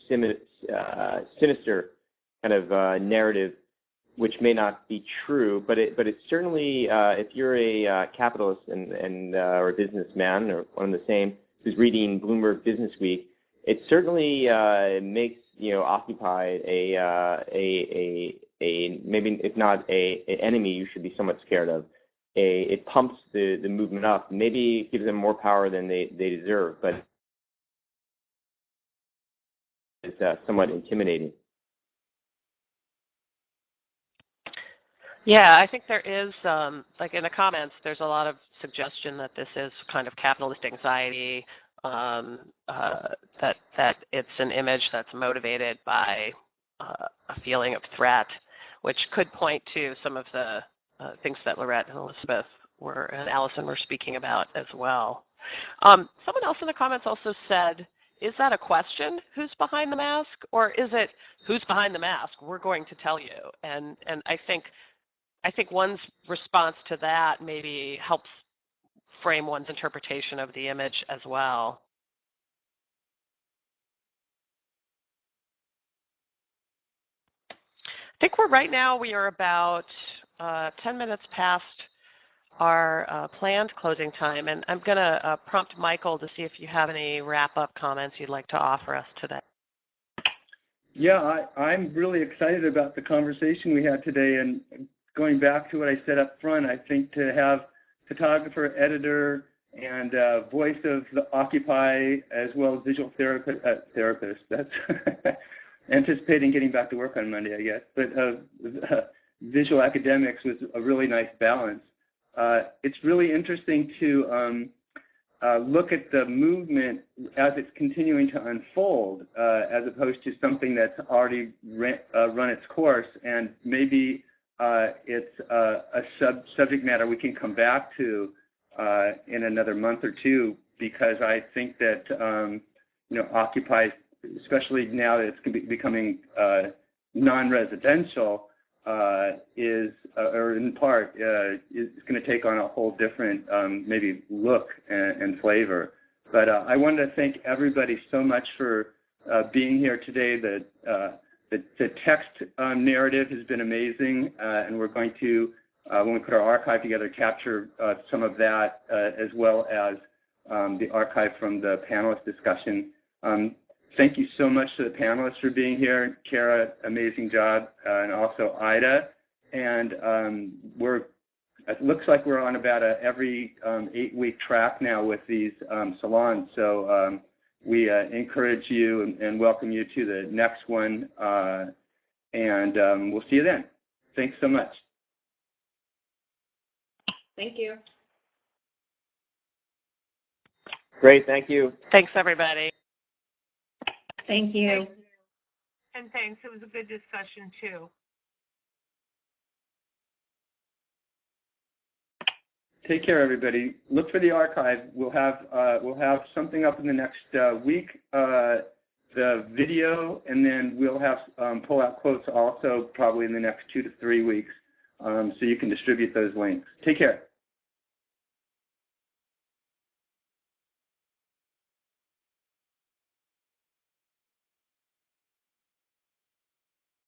sinister kind of narrative, which may not be true, but it's certainly if you're a capitalist and or a businessman or one and the same who's reading Bloomberg Business Week, it certainly makes Occupy a maybe if not an enemy you should be somewhat scared of. It pumps the movement up. Maybe it gives them more power than they deserve, but it's somewhat intimidating. Yeah, I think there is, like in the comments, there's a lot of suggestion that this is kind of capitalist anxiety, that it's an image that's motivated by a feeling of threat, which could point to some of the things that Lorette and Elizabeth and Allison were speaking about as well. Someone else in the comments also said, is that a question, who's behind the mask, or is it who's behind the mask? We're going to tell you. And I think one's response to that maybe helps frame one's interpretation of the image as well. I think we are about 10 minutes past our planned closing time, and I'm going to prompt Michael to see if you have any wrap-up comments you'd like to offer us today. Yeah, I'm really excited about the conversation we had today, and going back to what I said up front, I think to have photographer, editor, and voice of the Occupy, as well as visual therapist. That's anticipating getting back to work on Monday, I guess. But visual academics was a really nice balance. It's really interesting to look at the movement as it's continuing to unfold, as opposed to something that's already run its course, and maybe it's a subject matter we can come back to in another month or two, because I think that Occupy, especially now that it's becoming non-residential, is or in part is going to take on a whole different maybe look and flavor. But I wanted to thank everybody so much for being here today. The text narrative has been amazing, and we're going to, when we put our archive together, capture some of that, as well as the archive from the panelist discussion. Thank you so much to the panelists for being here. Kara, amazing job, and also Ida. and it looks like we're on about every 8-week track now with these salons. So we encourage you and welcome you to the next one, and we'll see you then. Thanks so much. Thank you. Great, thank you. Thanks, everybody. Thank you. And thanks. It was a good discussion, too. Take care, everybody. Look for the archive. We'll have something up in the next week, the video, and then we'll have pull-out quotes also probably in the next 2 to 3 weeks, so you can distribute those links. Take care.